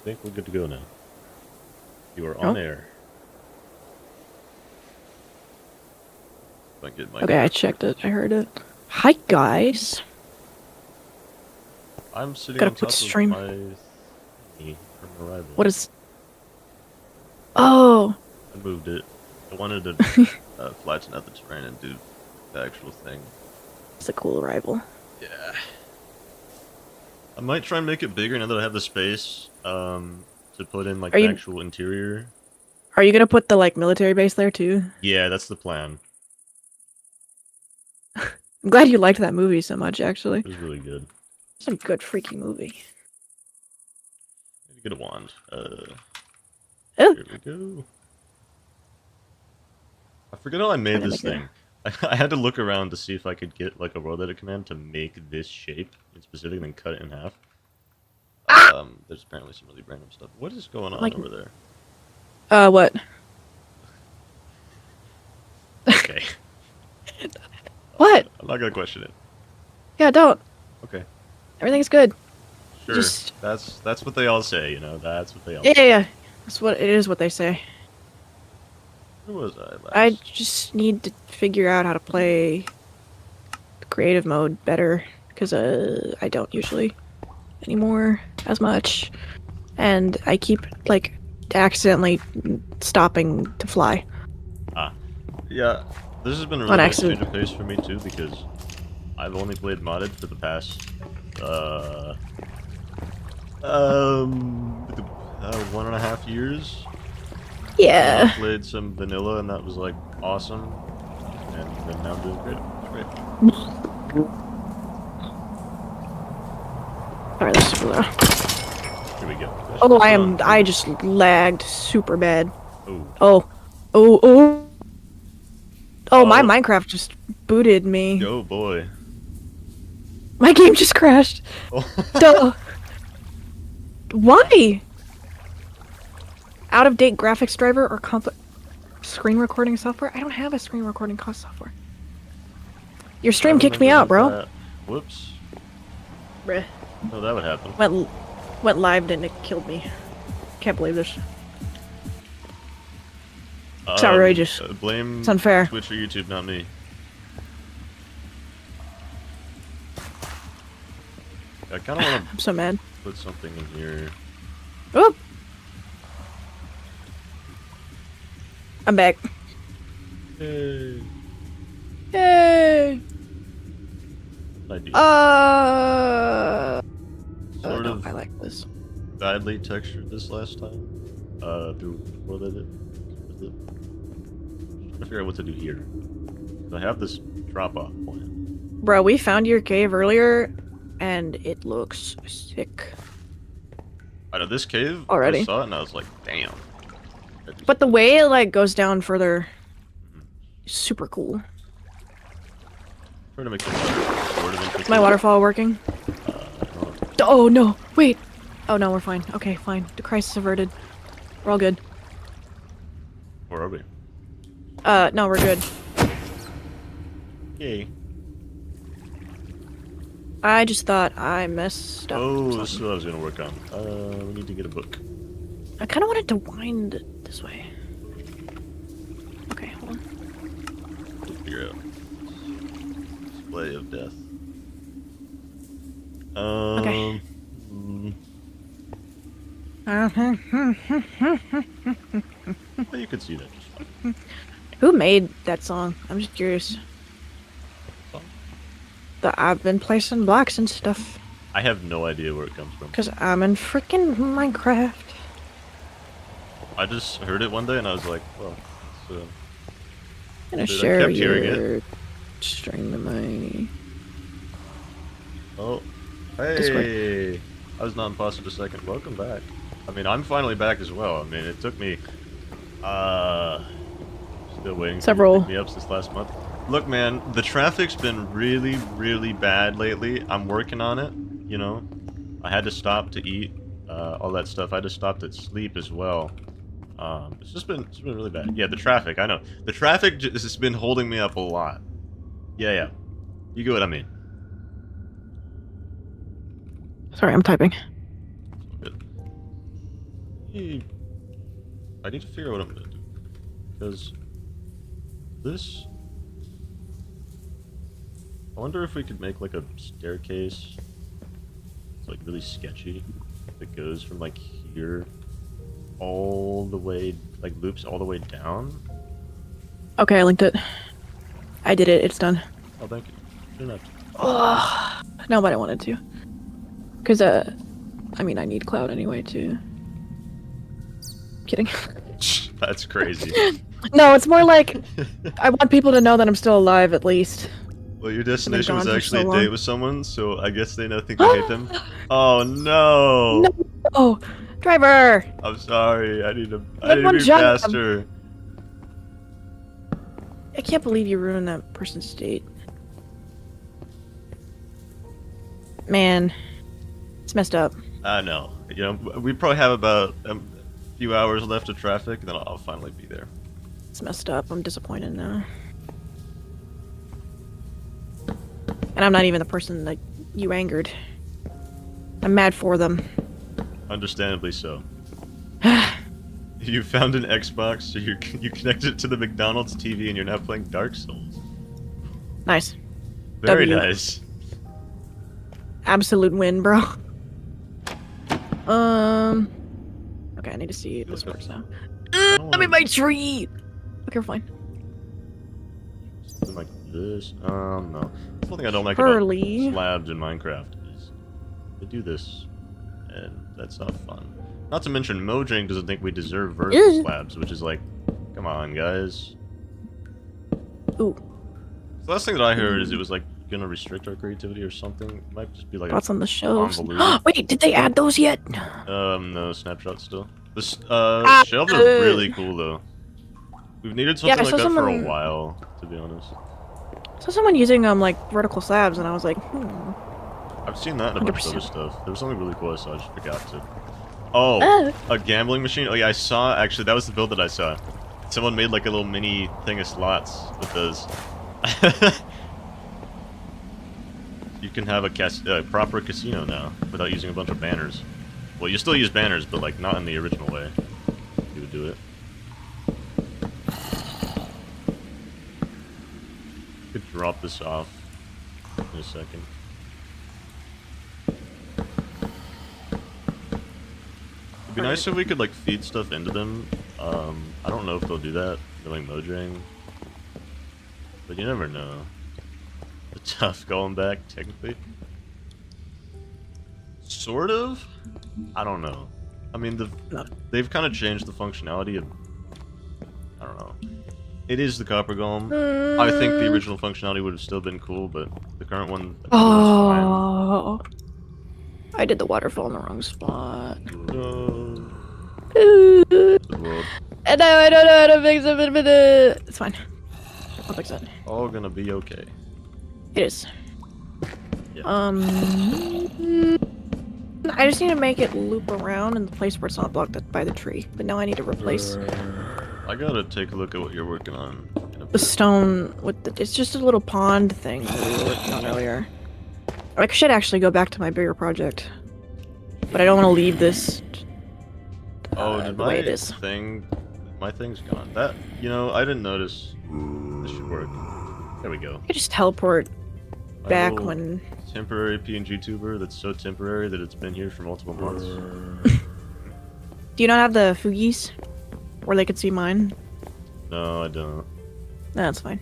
think we're good to go now. You are on Nope. air. If I get my Okay, I checked it. I heard it. Hi, guys. I'm sitting Gotta on put top stream. of my thingy from Arrival. What is... Oh! I moved it. I wanted to flatten out the terrain and do the actual thing. It's a cool arrival. Yeah. I might try and make it bigger now that I have the space to put in like Are the you... actual interior. Are you gonna put the, like, military base there, too? Yeah, that's the plan. I'm glad you liked that movie so much, actually. It was really good. It's a good freaking movie. Maybe get a wand. Oh. Here we go. I forget how I made this thing. I had to look around to see if I could get like a world edit command to make this shape in specific and then cut it in half. There's apparently some really random stuff. What is going on over there? What? Okay. What? I'm not gonna question it. Yeah, don't. Okay. Everything's good. Sure. Just... That's what they all say, you know. That's what they all. Yeah. That's what it is. What they say. Where was I last? I just need to figure out how to play the creative mode better because I don't usually anymore as much, and I keep like accidentally stopping to fly. Yeah, this has been a really nice change of pace for me too because I've only played modded for the past 1.5 years. Yeah. I played some vanilla and that was like awesome, and then now I'm doing great. It's great. Alright, this is low. Here we go. Oh, I just lagged super bad. Oh. Oh, my Minecraft just booted me. Oh boy. My game just crashed. Oh. Duh. Why? Out-of-date graphics driver or screen recording software? I don't have a screen recording software. Your stream kicked me out, bro. Whoops. Bruh. Oh, that would happen. Went live and it killed me. Can't believe this. It's outrageous. Blame it's unfair. Twitch or YouTube, not me. I kind of want to. I'm so mad. Put something in here. Oh! I'm back. Yay! Yay! Idea. Sort of. I like this. Badly textured this last time. Through what I did. I figure out what to do here. I have this drop-off plan. Bro, we found your cave earlier, and it looks sick. I know this cave. Already. I saw it and I was like, damn. But the way it like goes down further, is super cool. Trying to make this sort of interesting. Is my waterfall working? Oh no! Wait. Oh no, we're fine. Okay, fine. The crisis averted. We're all good. Where are we? No, we're good. Yay. I just thought I messed up. Oh, this is what I was gonna work on. We need to get a book. I kind of wanted to wind it this way. Okay, hold on. Let's figure out. Display of death. Okay. Well, you could see that just fine. Who made that song? I'm just curious. I've been placing blocks and stuff. I have no idea where it comes from. Because I'm in freaking Minecraft. I just heard it one day and I was like, well, it's, I'm gonna share your stream to my... Oh, hey! I was not imposter a second. Welcome back. I mean, I'm finally back as well. I mean, it took me, still waiting for you to pick me up since last month. Look, man, the traffic's been really, really bad lately. I'm working on it, you know. I had to stop to eat, all that stuff. I had to stop to sleep as well. It's been really bad. Yeah, the traffic, I know. The traffic has been holding me up a lot. Yeah. You get what I mean. Sorry, I'm typing. Good. I need to figure out what I'm gonna do. Because this... I wonder if we could make like a staircase. It's like really sketchy. That goes from like here all the way, like loops all the way down. Okay, I linked it. I did it. It's done. Oh, thank you. Shouldn't have to. Oh, no, but I wanted to. Because, I mean, I need cloud anyway, too. Kidding. That's crazy. No, it's more like I want people to know that I'm still alive, at least. Well, your destination gone was for actually so a date long. with someone, so I guess they now think you hate them. Oh no! No! Oh, driver! I'm sorry. I need to one be jump. faster. I can't believe you ruined that person's date. Man, it's messed up. I know. You know, we probably have about a few hours left of traffic, and then I'll finally be there. It's messed up. I'm disappointed now. And I'm not even the person that you angered. I'm mad for them. Understandably so. You found an Xbox, so you connected it to the McDonald's TV, and you're now playing Dark Souls. Nice. Very W. nice. Absolute win, bro. Okay, I need to see if this works now. I'm in my tree! Okay, we're fine. Something like this. No. That's one thing I don't like Hurley. about slabs in Minecraft is they do this, and that's not fun. Not to mention, Mojang doesn't think we deserve vertical slabs, which is like, come on, guys. Ooh. The last thing that I heard is it was like gonna restrict our creativity or something. It might just be like What's on the shelves? convoluted. Wait, did they add those yet? No, snapshot still. The shelves are really cool though. We've needed something like that for a while, to be honest. I saw someone using like vertical slabs, and I was like, I've seen that in a bunch of 100%. other stuff. There was something really cool I saw, I just forgot to. Oh, a gambling machine? Oh yeah, I saw, actually, that was the build that I saw. Someone made like a little mini thing of slots with those. You can have a proper casino now, without using a bunch of banners. Well, you still use banners, but like not in the original way. You would do it. Could drop this off in a second. It'd be nice if we could like feed stuff into them. I don't know if they'll do that, knowing Mojang. But you never know. It's tough going back, technically. Sort of? I don't know. I mean, they've kind of changed the functionality of... I don't know. It is the Copper Golem. I think the original functionality would have still been cool, but the current one... oh, I did the waterfall in the wrong spot. And now I don't know how to fix it. It's fine. I'll fix it. All gonna be okay. It is. Yeah. I just need to make it loop around in the place where it's not blocked by the tree. But now I need to replace I gotta take a look at what you're working on. the stone with the... It's just a little pond thing that we were working on earlier. I should actually go back to my bigger project. But I don't want to leave this Oh, did the way my it is. thing... My thing's gone. That... You know, I didn't notice. This should work. There we go. I just teleport My back little when... temporary PNG tuber that's so temporary that it's been here for multiple months. Do you not have the Fugis? Where they could see mine? No, I don't. No, that's fine.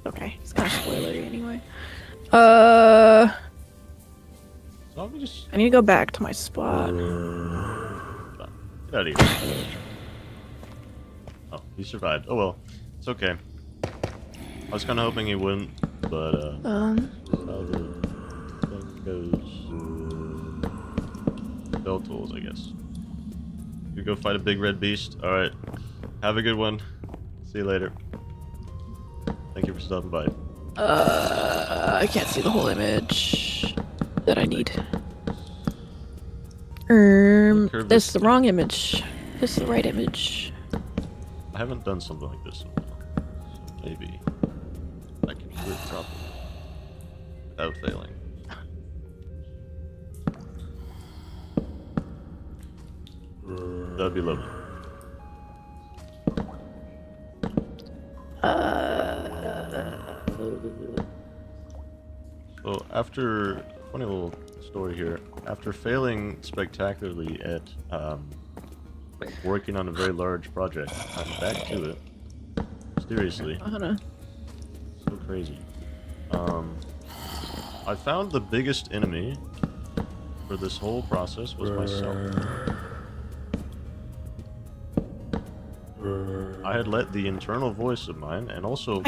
Okay, it's kind of spoilery anyway. So let me just... I need to go back to my spot. Get out of here. Oh, he survived. Oh well. It's okay. I was kind of hoping he wouldn't, but how the thing goes. Bell tools, I guess. You go fight a big red beast. Alright. Have a good one. See you later. Thank you for stopping by. I can't see the whole image that I need. This is the wrong image. This is the right image. I haven't done something like this in a while. So maybe I can do it properly without failing. That'd be lovely. So after, funny little story here, after failing spectacularly at working on a very large project, I'm back to it. Mysteriously. So crazy. I found the biggest enemy for this whole process was myself. I had let the internal voice of mine, and also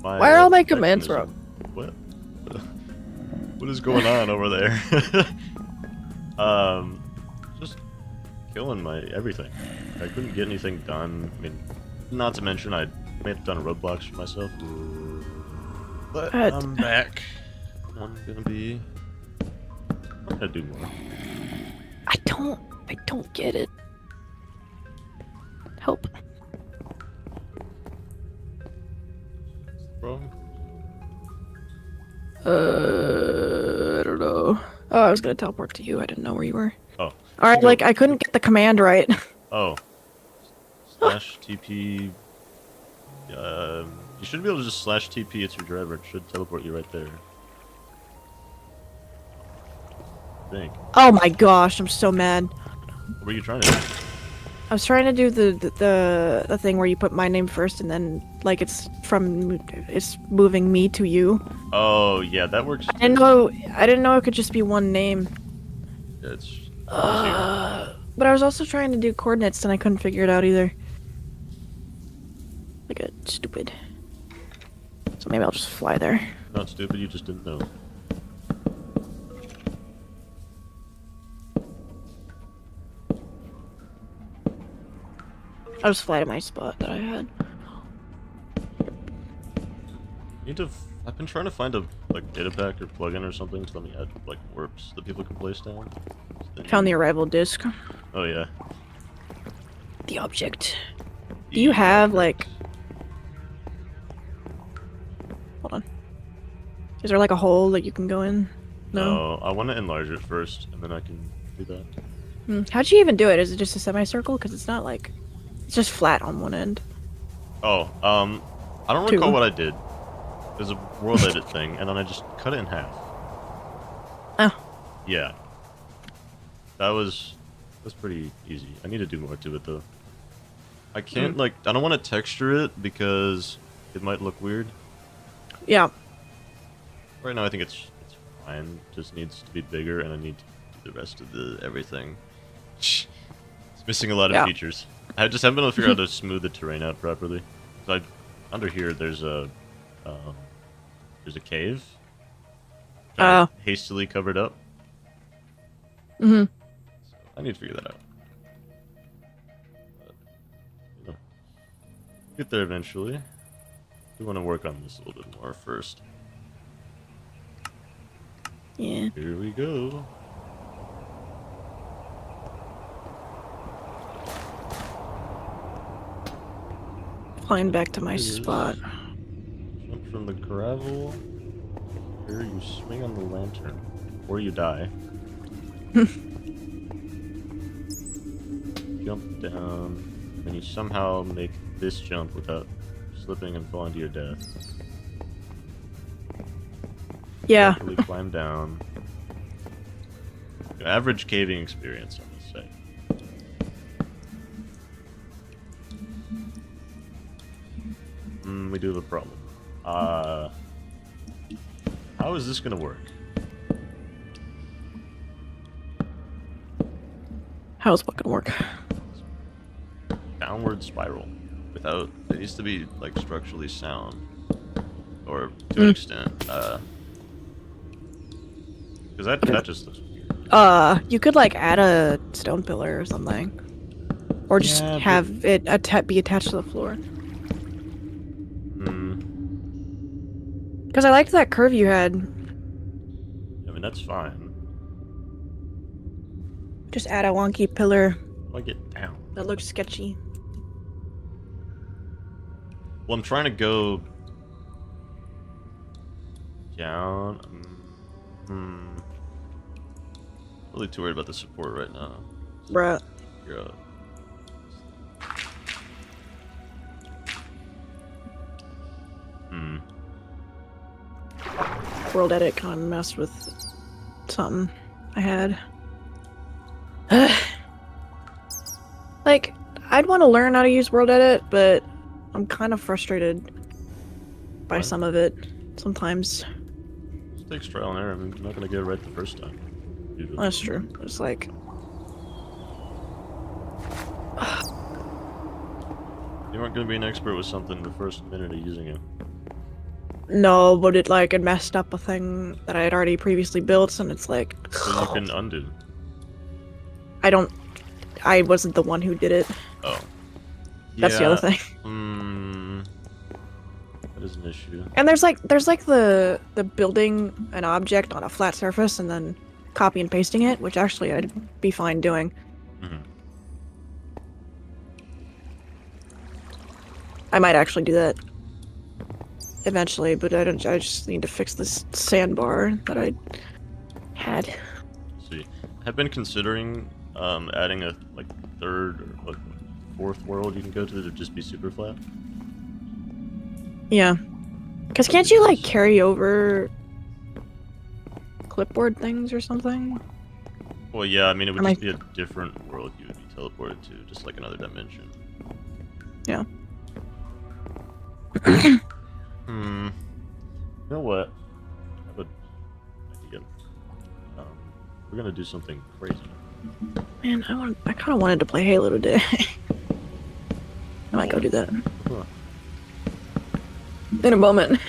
Why are all my commands wrong? What? What is going on over there? Just killing my everything. I couldn't get anything done. I mean, not to mention I may have done roadblocks for myself. But I'm back. I'm gonna do more. I don't get it. Help. Bro. I don't know. Oh, I was gonna teleport to you. I didn't know where you were. Oh. Alright, like, I couldn't get the command right. Oh. Slash TP. You should be able to just slash TP Itsyourdriver. It should teleport you right there. I think. Oh my gosh, I'm so mad. What were you trying to do? I was trying to do the thing where you put my name first and then, like, it's moving me to you. Oh, yeah, that works. I didn't know it could just be one name. It's But I was also trying to do coordinates and I couldn't figure it out either. Like a stupid. So maybe I'll just fly there. not stupid, you just didn't know. I'll just fly to my spot that I had. I've been trying to find a data pack or plugin or something to let me add like warps that people can place down. Found the arrival disc. Oh yeah. The object. Do you have like? Hold on. Is there like a hole that you can go in? No. I want to enlarge it first, and then I can do that. How'd you even do it? Is it just a semicircle? Because it's not like, it's just flat on one end. Oh, I don't recall what I did. There's a world edit thing, and then I just cut it in half. Oh. Yeah. That's pretty easy. I need to do more to it though. I can't I don't want to texture it because it might look weird. Yeah. Right now I think it's fine. Just needs to be bigger, and I need to do the rest of the everything. It's missing a lot of features. I just haven't been able to figure out how to smooth the terrain out properly. So under here there's a cave. Hastily covered up. So I need to figure that out. But, get there eventually. We want to work on this a little bit more first. Yeah. Here we go. Flying back to my spot. Jump from the gravel. Here you swing on the lantern. Or you die. Jump down. And you somehow make this jump without slipping and falling to your death. Yeah. Carefully climb down. Average caving experience, I must say. We do have a problem. How is this gonna work? How's what gonna work? Downward spiral. Without, it needs to be like structurally sound. Or to an extent. Because that just looks weird. You could like add a stone pillar or something. Or just have it be attached to the floor. Because I liked that curve you had. I mean, that's fine. Just add a wonky pillar. How do I get down? That looks sketchy. Well, I'm trying to go down. Really too worried about the support right now. Bruh. figure out. Hmm. World edit kind of messed with something I had. Like, I'd want to learn how to use world edit, but I'm kind of frustrated by What? some of it sometimes. It takes trial and error. I mean, you're not gonna get it right the first time. Usually. That's true. It's like, You aren't gonna be an expert with something the first minute of using it. no, but it messed up a thing that I had already previously built, and it's like, So you can undo. I wasn't the one who did it. Oh. That's the other thing. That is an issue. And there's like the building an object on a flat surface and then copy and pasting it, which actually I'd be fine doing. Mm-hmm. I might actually do that eventually, but I just need to fix this sandbar that I had. Let's see. I've been considering adding a like third or what, fourth world you can go to that would just be super flat. Yeah. Because can't you like carry over clipboard things or something? Well, yeah, I mean, it would just be a different world you would be teleported to, just like another dimension. Yeah. You know what? I have an idea. We're gonna do something crazy. Man, I kind of wanted to play Halo today. I might go do that Huh. in a moment.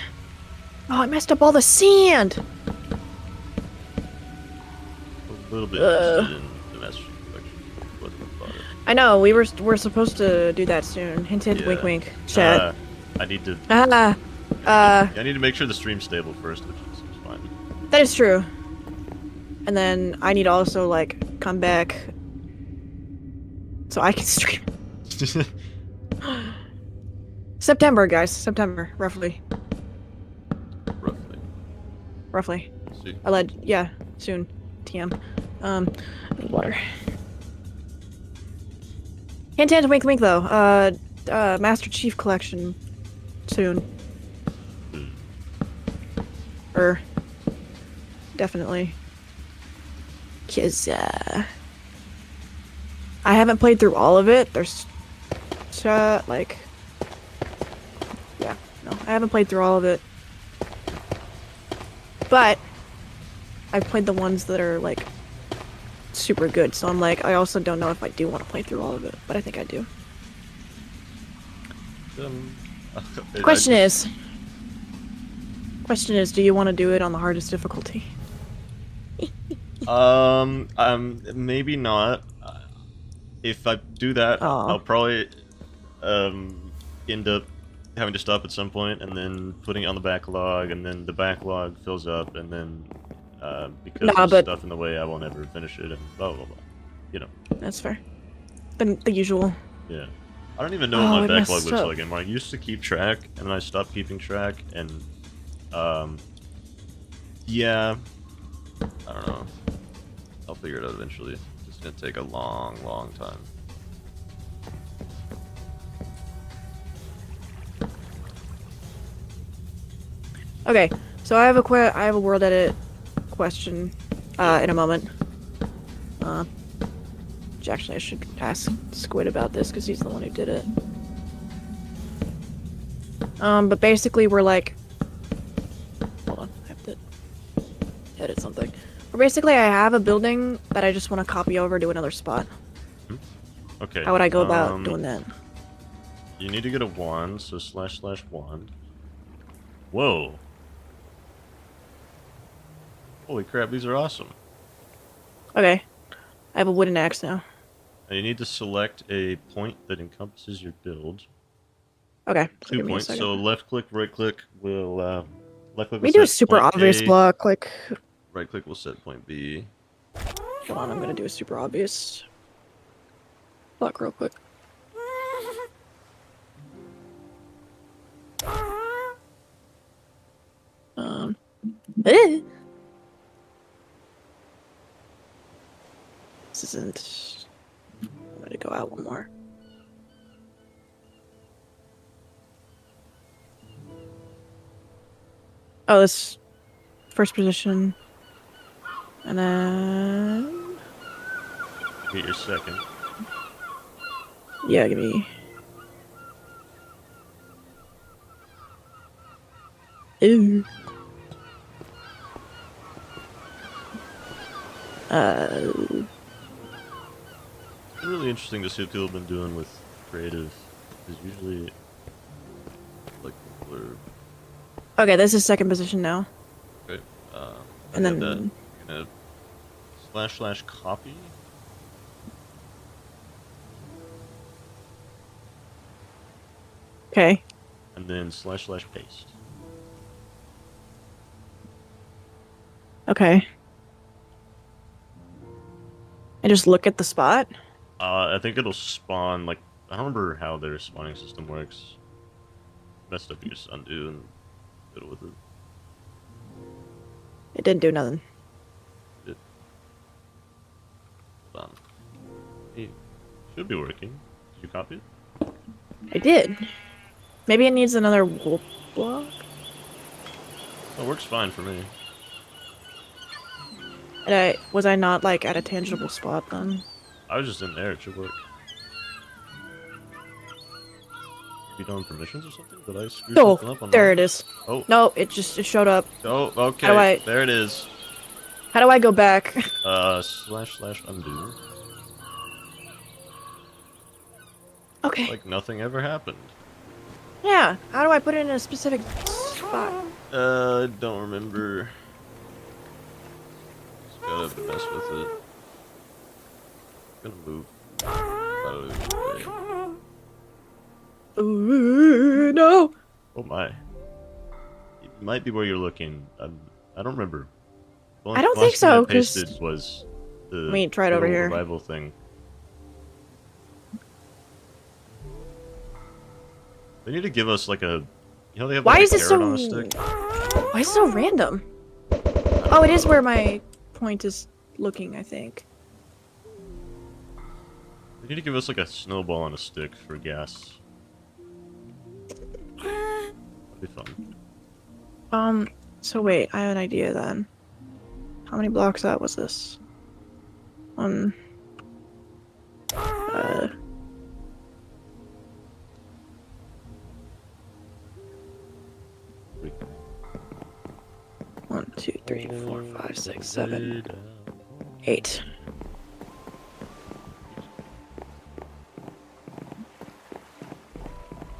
Oh, I messed up all the sand! A little bit interested in the message collection. Wasn't about it. I know, we're supposed to do that soon. Hint, hint, Yeah. wink, wink. Chat. I need to. I I need to make sure the stream's stable first, which seems fine. That is true. And then I need to also, like, come back so I can stream. September, guys. September, roughly. Roughly. Let's see. Yeah, soon. TM. I need water. Hint, hint, wink, wink, though. Master Chief Collection soon. Definitely. 'Cause, I haven't played through all of it. There's, like... Yeah, no, I haven't played through all of it. But, I've played the ones that are, like, super good, so I'm like, I also don't know if I do want to play through all of it, but I think I do. Question is, do you want to do it on the hardest difficulty? Maybe not. If I do that, Aw. I'll probably end up having to stop at some point, and then putting it on the backlog, and then the backlog fills up, and then because Nah, there's but- stuff in the way, I won't ever finish it, and blah blah blah. You know. That's fair. The usual. Yeah. I don't even know Oh, what I my backlog messed looks up. like anymore. I used to keep track, and then I stopped keeping track, and yeah, I don't know. I'll figure it out eventually. It's gonna take a long, long time. Okay, so I have a world edit question in a moment. Which actually I should ask Squid about this because he's the one who did it. But basically we're like, hold on, I have to edit something. But basically I have a building that I just want to copy over to another spot. Okay. How would I go about doing that? You need to get a wand, so / wand. Whoa. Holy crap, these are awesome. Okay, I have a wooden axe now. Now you need to select a point that encompasses your build. Okay, so 2 give me a points. second. So left click, right click will left click. We will do a set super point obvious A, block, like, Right click will set point B. hold on, I'm gonna do a super obvious block real quick. Eh. This isn't... wanted to go out one more. Oh, this first position. And then... Get your second. Yeah, give me... Ooh. It's really interesting to see what people have been doing with creative. Because usually, like, people are... Okay, this is second position now. Okay. And then... I'm gonna / copy. Okay. And then / paste. Okay. I just look at the spot? I think it'll spawn, like, I don't remember how their spawning system works. Messed up, you just undo and fiddle with it. It didn't do nothing. Hold on. It should be working. Did you copy it? I did. Maybe it needs another wool block? Oh, it works fine for me. And was I not, like, at a tangible spot then? I was just in there, it should work. You don't have permissions or something? Did I screw something up on there mine? it is. Oh. No, it showed up. Oh, okay. How do There it is. How do I go back? / undo. Okay. Like nothing ever happened. Yeah, how do I put it in a specific spot? Don't remember. Just gotta mess with it. Gonna move. Ooh, no! Oh my. It might be where you're looking. I don't remember. The I don't think so, because... pasted was the Let me try it over here. Arrival thing. They need to give us like a... You know they have Why like is a it carrot so... on a stick? Why is it so random? Oh, it is where my point is looking, I think. They need to give us like a snowball on a stick for gas. That'd be fun. So wait, I have an idea then. How many blocks out was this? One... 1, 2, 3, 4, 5, 6, 7, 8.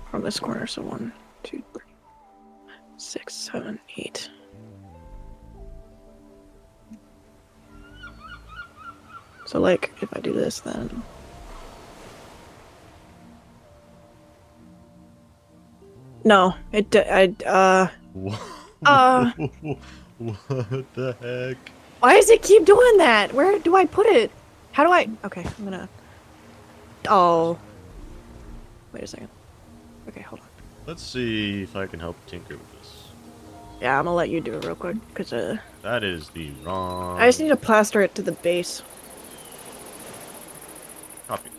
From this corner, so 1, 2, 3, 6, 7, 8. So, like, if I do this, then... No, what the heck? Why does it keep doing that? Where do I put it? How do I... Okay, I'm gonna... Oh. Wait a second. Okay, hold on. Let's see if I can help tinker with this. Yeah, I'm gonna let you do it real quick, because, That is the wrong... I just need to plaster it to the base. Copy.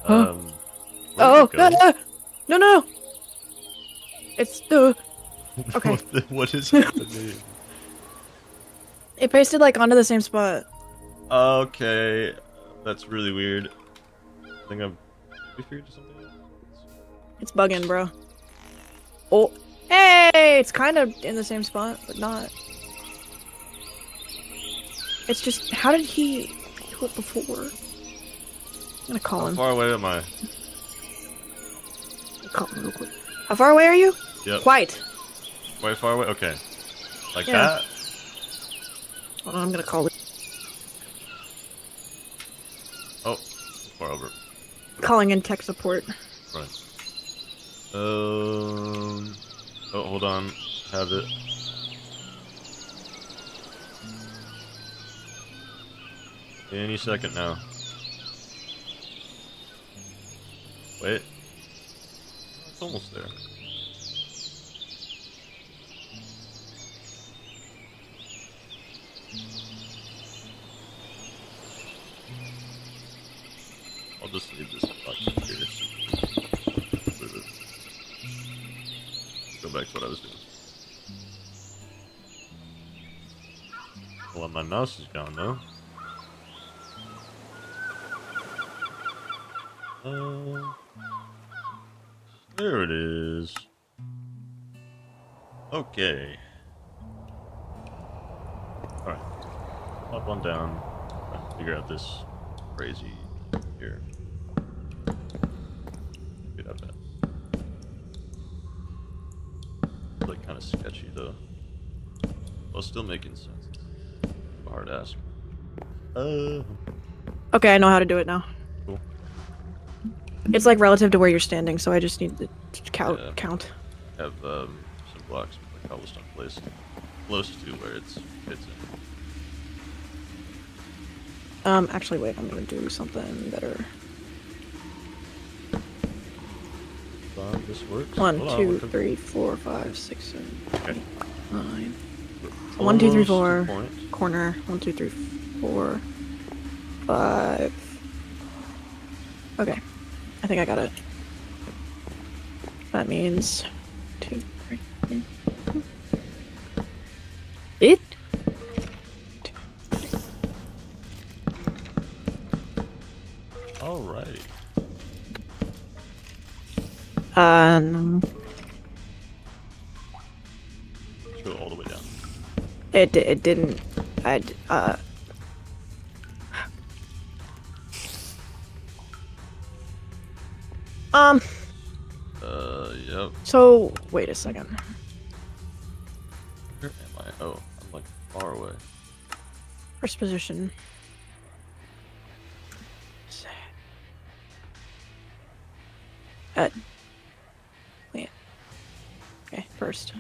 Huh? Oh, no! It's the... Okay. What is happening? It pasted, like, onto the same spot. Okay. That's really weird. I think we figured something out? It's bugging, bro. Oh. Hey! It's kind of in the same spot, but not. It's just... How did he do it before? I'm gonna call him. How far away am I? Call him real quick. How far away are you? Yep. Quite. Quite far away? Okay. Like Yeah. that? Hold on, I'm gonna call it. Oh, far over. Calling in tech support. Right. Oh, hold on. Have it. Any second now. Wait. It's almost there. I'll just leave this box here. Go back to what I was doing. Well, my mouse is gone though. There it is. Okay. Alright. Hop on down. Try to figure out this crazy here. Get up that. Like kind of sketchy though. Well, still making sense. Hard ask. Okay, I know how to do it now. Cool. It's like relative to where you're standing, so I just need to count. Have some blocks with the cobblestone placed close to where it fits in. Actually, wait, I'm gonna do something better. This works. 1, Hold 2, on, 3, 4, 5, 6, 7, Okay. 8, 9. 1, 2, 3, 4. Point. Corner. 1, 2, 3, 4, 5. Okay, I think I got it. That means 2, 3. It. All right. Let's go all the way down. It didn't. Yep. So wait a second. Where am I? Oh, I'm like far away. First position. Wait. Okay, first.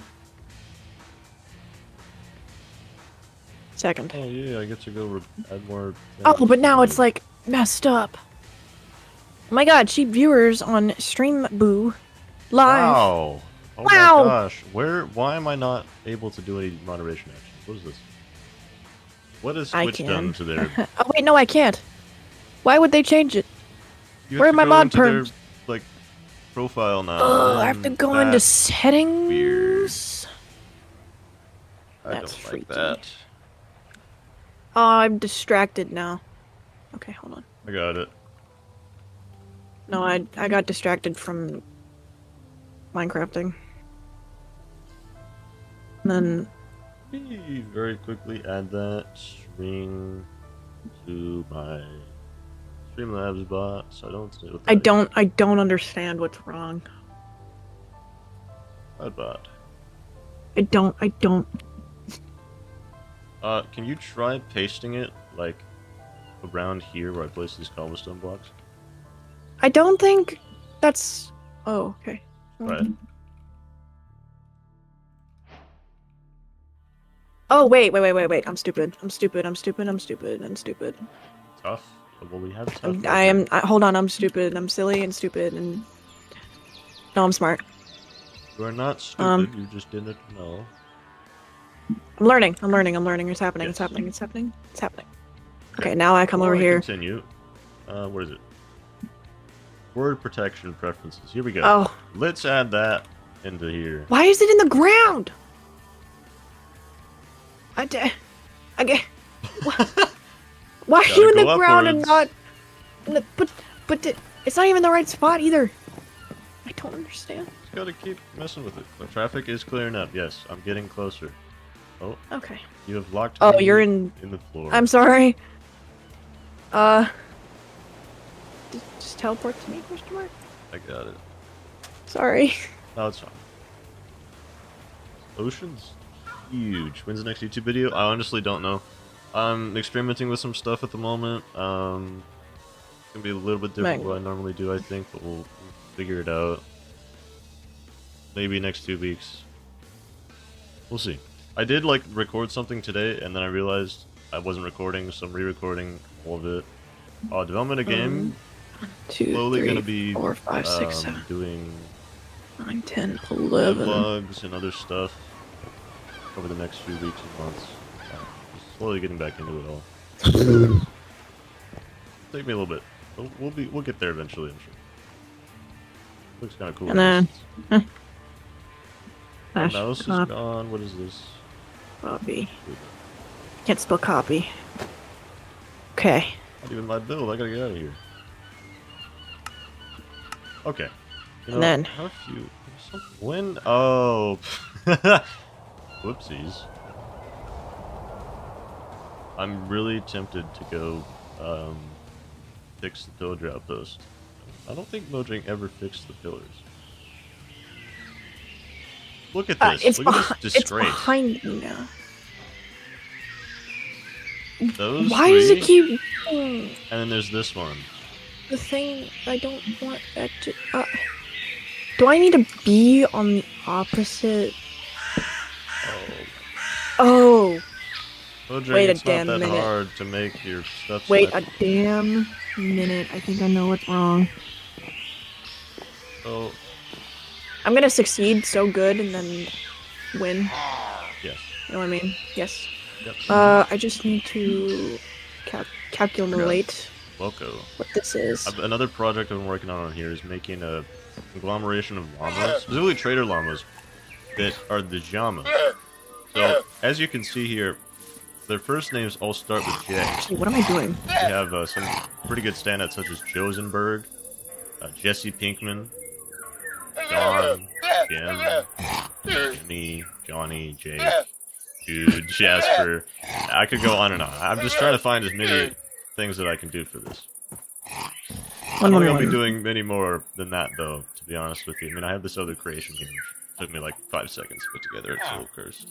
Second. Oh yeah, I get to go add more. Oh, but now it's like messed up. Oh my god, cheap viewers on Stream Boo live. Wow. Oh Wow. my gosh. Why am I not able to do any moderation actions? What is this? What has I Twitch can. done to their... Oh wait, no, I can't. Why would they change it? You Where have are to my go mod into their, perms? like, profile now. Oh, I have to go into That's settings. weird. I That's don't freaky. like that. Oh, I'm distracted now. Okay, hold on. I got it. No, I got distracted from Minecrafting. And then Very quickly add that string to my Streamlabs bot, so I don't see what I that don't understand what's wrong. That bot. I don't. Can you try pasting it, like, around here where I place these cobblestone blocks? I don't think that's. Oh, okay. Right. Oh wait. I'm stupid. Tough. Well, we have tough. Hold on. I'm stupid. I'm silly and stupid and. No, I'm smart. You are not stupid. You just didn't know. I'm learning. It's happening. Yes. It's happening. Okay, now I come Before over I here. Continue. What is it? Word protection preferences. Here we go. Oh. Let's add that into here. Why is it in the ground? I get. Why are you in the go ground and upwards. not? But it's not even the right spot either. I don't understand. Just gotta keep messing with it. The traffic is clearing up. Yes, I'm getting closer. Oh, Okay. you have locked Oh, me you're in. the floor. I'm sorry. Just teleport to me? Question mark. I got it. Sorry. No, it's fine. Ocean's huge. When's the next YouTube video? I honestly don't know. I'm experimenting with some stuff at the moment. It's gonna be a little bit different than what I normally do, I think, but we'll figure it out. Maybe next 2 weeks. We'll see. I did like record something today, and then I realized I wasn't recording, so I'm re-recording all of it. Development of game. 2, Slowly 3, gonna be 4, 5, 6, 7, doing 9, 10, 11. vlogs and other stuff over the next few weeks and months. Just slowly getting back into it all. Take me a little bit. We'll get there eventually, I'm sure. Looks kind of cool. And then, My mouse is gone. What is this? copy. Can't spell copy. Okay. Not even my build. I gotta get out of here. Okay. You know, And then, how few? When? Oh. Whoopsies. I'm really tempted to go fix the pillager outpost. I don't think Mojang ever fixed the pillars. Look at this. Look at this disgrace. It's behind me now. Those Why three, does it keep... and then there's this one. The thing, I don't want that to... do I need to be on the opposite... Oh. Mojang, Wait a it's damn not that minute. hard to make your stuff. Wait select. a damn minute. I think I know what's wrong. Oh, I'm gonna succeed so good and then win. yes. You know what I mean? Yes. Yep. I just need to calculate Loco. what this is. Another project I've been working on here is making a conglomeration of llamas, specifically trader llamas, that are the Jamas. So, as you can see here, their first names all start with J. Actually, what am I doing? We have some pretty good standouts such as Josenberg, Jesse Pinkman, John, Jim, Jimmy, Johnny, Jake, Jude, Jasper. I could go on and on. I'm just trying to find as many things that I can do for this. I don't think I'll be doing many more than that, though, to be honest with you. I mean, I have this other creation game, which took me like 5 seconds to put together. It's a little cursed.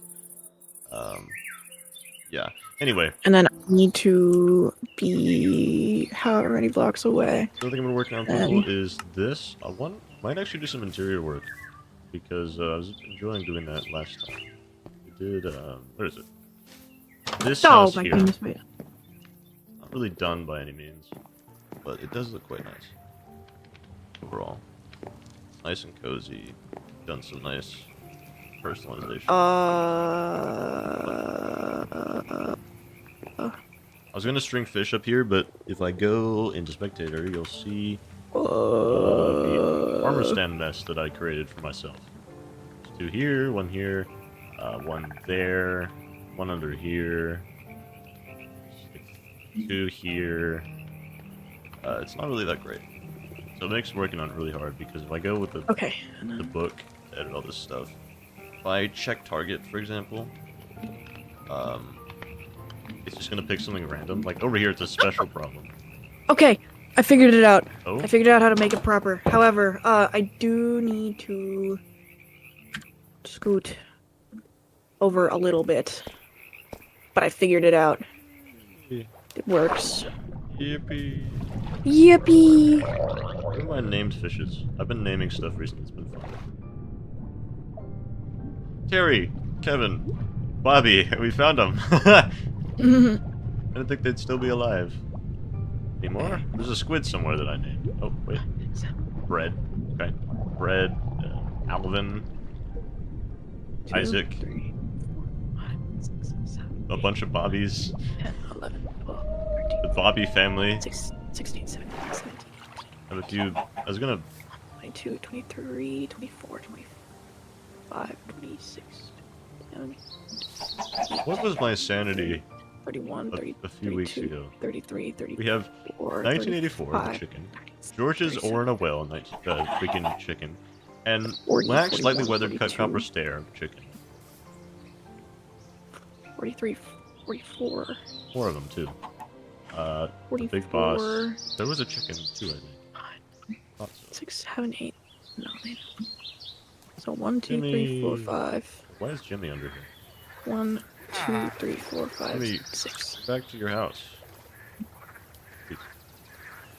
Yeah. Anyway. And then I need to be however many blocks away. The other thing I've been working on, people, is this. I might actually do some interior work, because I was enjoying doing that last time. We did, where is it? This house my here. goodness, wait. Not really done by any means, but it does look quite nice. Overall. Nice and cozy. Done some nice personalization. I was gonna string fish up here, but if I go into spectator, you'll see the armor stand nest that I created for myself. There's 2 here, 1 here, 1 there, 1 under here, 2 here. It's not really that great, so it makes working on it really hard, because if I go with the book to edit all this stuff, if I check target, for example, it's just gonna pick something random. Like over here, it's a special problem. Okay, I figured it out. Oh? I figured out how to make it proper. However, I do need to scoot over a little bit. But I figured it out. Yeah. It works. Yippee. Yippee! What are my named fishes? I've been naming stuff recently. It's been fun. Terry, Kevin, Bobby, we found them. I didn't think they'd still be alive. Any more? There's a squid somewhere that I named. Oh, wait. Bread. Okay. Bread. Alvin. 2, Isaac. 3, 4, 5, 6, 7, A bunch of Bobbies. 10, 11, 12, 13, The Bobby family. 16, 17, 18, I have a few. I was gonna. 22, 23, 24, 25, 26, 27, What was my sanity 31, 30, a few weeks 32, ago? 33, 34, We have 1984, the 35, chicken. 36, George's 37, or in a well, freaking chicken. And 40, Black's 41, slightly weathered cut 42. copper stare, chicken. 43, 44, 4 of them, too. The 44, big boss. There was a chicken, too, I think. Thought so. 6, 7, 8, 9. So 1, 2, Jimmy. 3, 4, 5. Why is Jimmy under here? 1, 2, 3, 4, 5, Jimmy, 6. back to your house.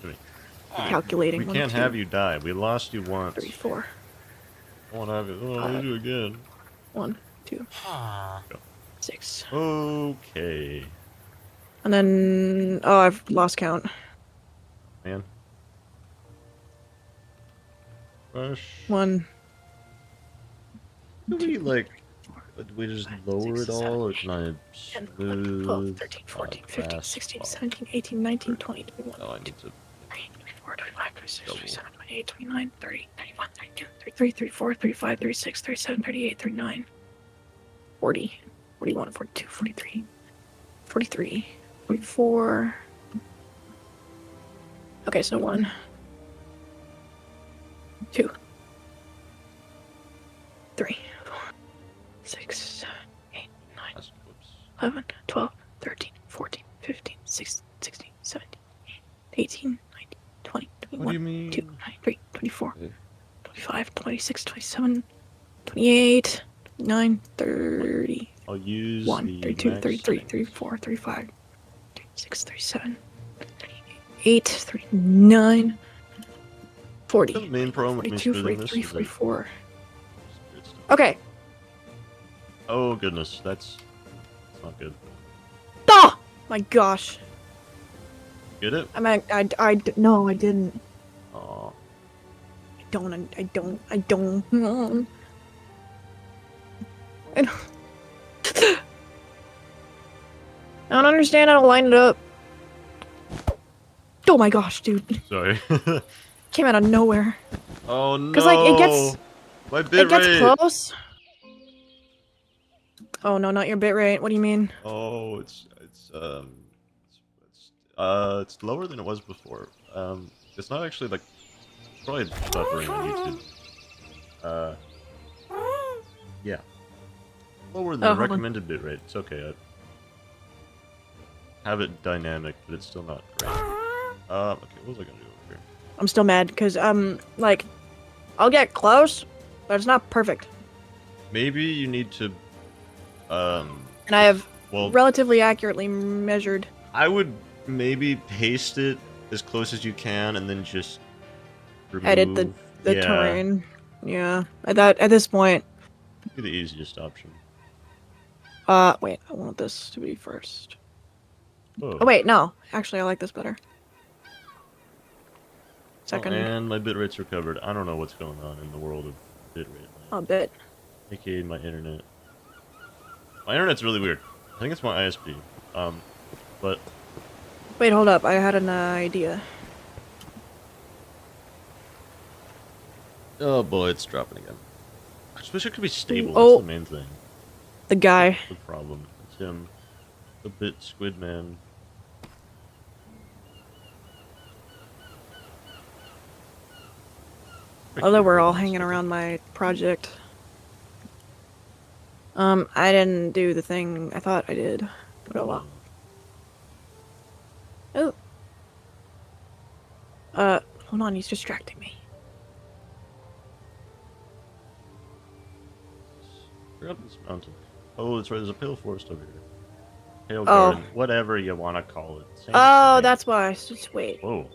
Jimmy. Calculating. We 1, can't 2, have you die. We lost you once. 3, 4. I won't have you. Oh, I'll do it again. 1, 2, 6. Okay. And then, oh, I've lost count. Man. Rush. 1. Do we, like, do we just lower it all, or can I 10, 11, 12, smooth? 13, 14, 15, fast 16, fall? 17, 18, 19, 20, 21, Oh, I need to. 23, 26, 27, 28, 29, 30, 31, 32, 33, 34, 35, 36, 37, 38, 39, 40, 41, 42, 43, 43, 44. Okay, so 1, 2, 3, 4, 6, 7, 8, 9, 11, 12, 13, 14, 15, 16, 17, 18, 19, 20, What do you 21, mean? 22, 23, 24, 25, 26, 27, 28, 29, 30, I'll use 1, the 32, max 33, settings. 34, 35, 36, 37, 38, 39, 40, The main problem with me 42, splitting this 43, is that 44. it's stuff. Okay. Oh goodness, that's not good. Oh my gosh. Get it? No, I didn't. Aw. I don't. I don't. I don't understand how to line it up. Oh my gosh, dude. Sorry. Came out of nowhere. Oh no! Cause like My it bitrate! gets close. Oh no, not your bitrate. What do you mean? Oh, it's lower than it was before. It's not actually like, it's probably buffering on YouTube. Yeah. Lower than the Hold on. recommended bitrate. It's okay. I have it dynamic, but it's still not great. Okay, what was I gonna do over here? I'm still mad because like, I'll get close, but it's not perfect. Maybe you need to, And I have well, relatively accurately measured. I would maybe paste it as close as you can, and then just remove. Edit the terrain. Yeah. At this point. Be the easiest option. Wait. I want this to be first. Oh, Oh wait, no. Actually, I like this better. Second. Oh, and my bitrate's recovered. I don't know what's going on in the world of bitrate. A bit. AKA my internet. My internet's really weird. I think it's my ISP. But Wait, hold up. I had an idea. oh boy, it's dropping again. I just wish it could be stable. Oh. That's the main thing. The guy. That's the problem. It's him. The bit squid man. Although we're all hanging around my project. I didn't do the thing I thought I did. But oh well. Oh. Hold on, he's distracting me. We're up this mountain. Oh, that's right. There's a pale forest over here. Pale Oh. garden, whatever you want to call it. Same Oh, thing. that's why. Just wait. Whoa.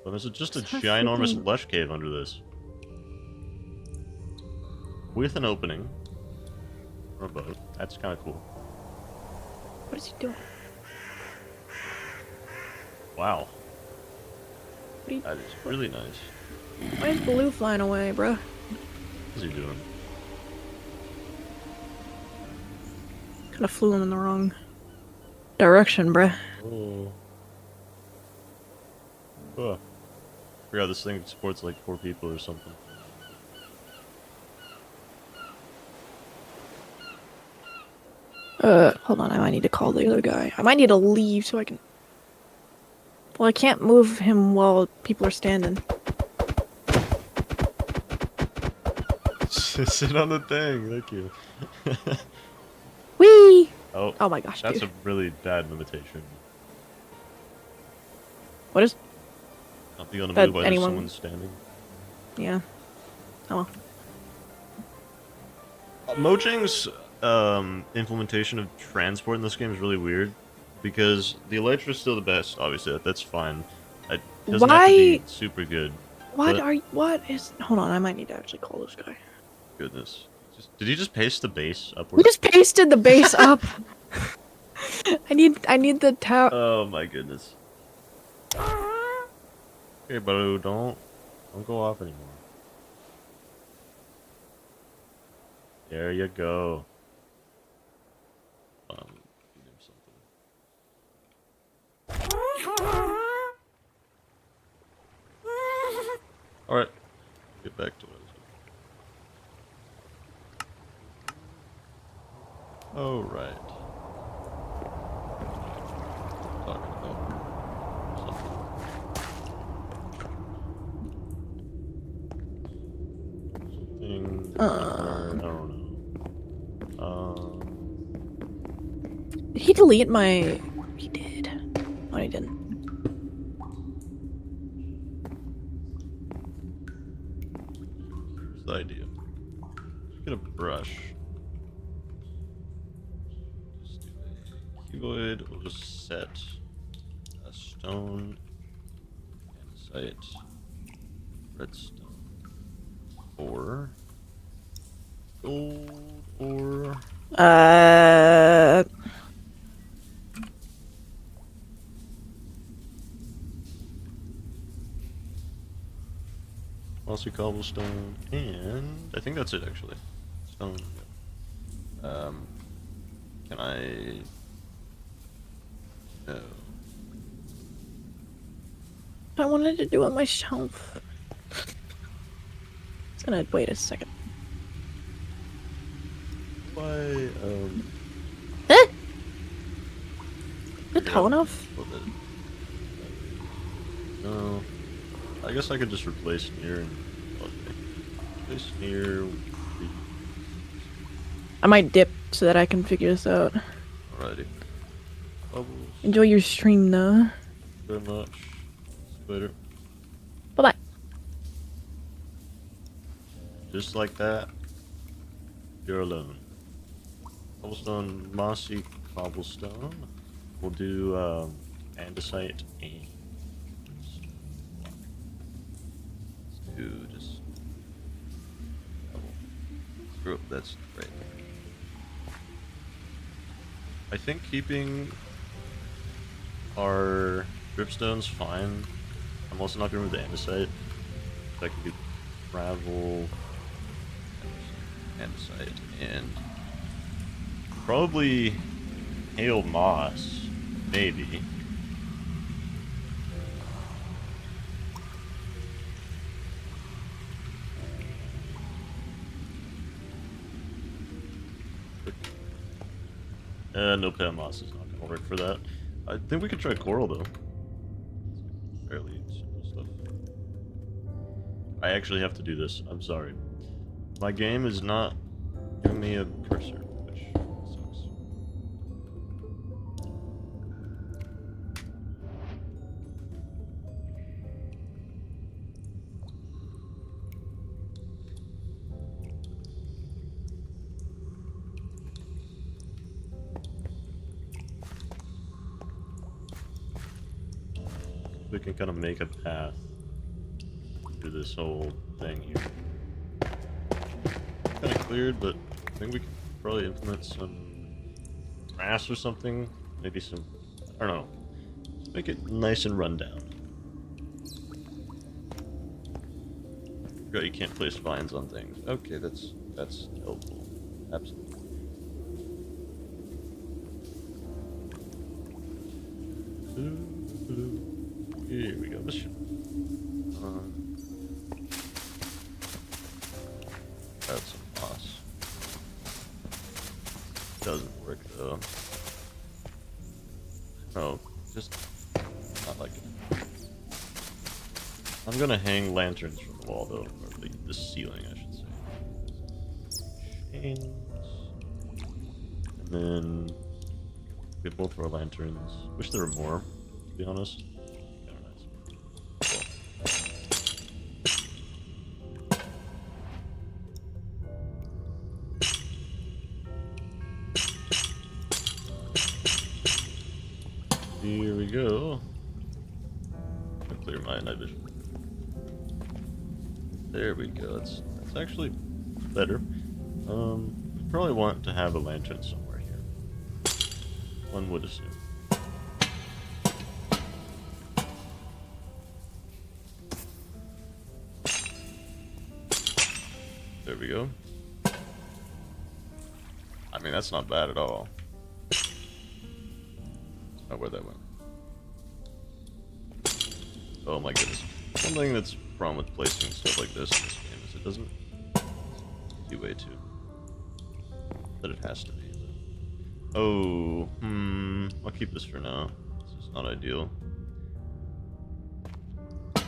Well, there's just a It's not ginormous freaking- lush cave under this. With an opening. Or a boat. That's kind of cool. What is he doing? Wow. What are you, That is really nice. why is Blue flying away, bruh? What's he doing? Kind of flew him in the wrong direction, bruh. Oh. Oh. Forgot this thing supports like 4 people or something. Hold on, I might need to call the other guy. I might need to leave so I can... Well, I can't move him while people are standing. Sit on the thing, thank you. Whee! Oh, Oh my gosh, that's dude. a really bad limitation. What is... Not be able to That move while anyone- someone's standing. Yeah. Oh well. Mojang's implementation of transport in this game is really weird, because the Elytra's still the best, obviously, that's fine. It doesn't have to be super good. What But- are you... What is... Hold on, I might need to actually call this guy. Goodness. Did you just paste the base upwards? We just pasted the base up! I need the tower... Oh my goodness. Okay, bro, don't go off anymore. There you go. Give him something. Alright. Get back to what I was doing. Alright. Talking about something. I don't know. Did he delete my... He did. Oh, he didn't. Here's the idea. Just get a brush. Just do a cuboid. We'll just set a stone, andesite, redstone, or gold, or mossy cobblestone, and I think that's it actually. Stone. Yeah. Can I? No. I wanted to do it myself. It's gonna wait a second. Why? Eh? Is it tall enough? No. I guess I could just replace near and replace near. I might dip so that I can figure this out. Alrighty. Bubbles. Enjoy your stream, though. Very much. See you later. Bye-bye. Just like that, you're alone. Cobblestone, mossy cobblestone. We'll do andesite and let's do just screw up. That's great. I think keeping our dripstones fine. I'm also not going to remove the andesite. I can do gravel, andesite, and probably hail moss, maybe. No pale moss is not going to work for that. I think we could try coral though. Fairly simple stuff. I actually have to do this. I'm sorry. My game is not giving me a cursor, which sucks. We can kind of make a path through this whole thing here. Kind of cleared, but I think we can probably implement some grass or something. Maybe some, I don't know. Just make it nice and run down. Forgot you can't place vines on things. Okay, that's helpful. Absolutely. Here we go. This should. Add some moss. Doesn't work though. Oh, just not like it. I'm gonna hang lanterns from the wall though, or the ceiling, I should say. Chains, and then we have both of our lanterns. Wish there were more, to be honest. Here we go. I'll clear my night vision. There we go. That's actually better. We probably want to have a lantern somewhere here. One would assume. There we go. I mean, that's not bad at all. Oh, where that went. Oh my goodness. One thing that's problem with placing stuff like this in this game is it doesn't do way too that it has to be. But... Oh, I'll keep this for now. This is not ideal. Does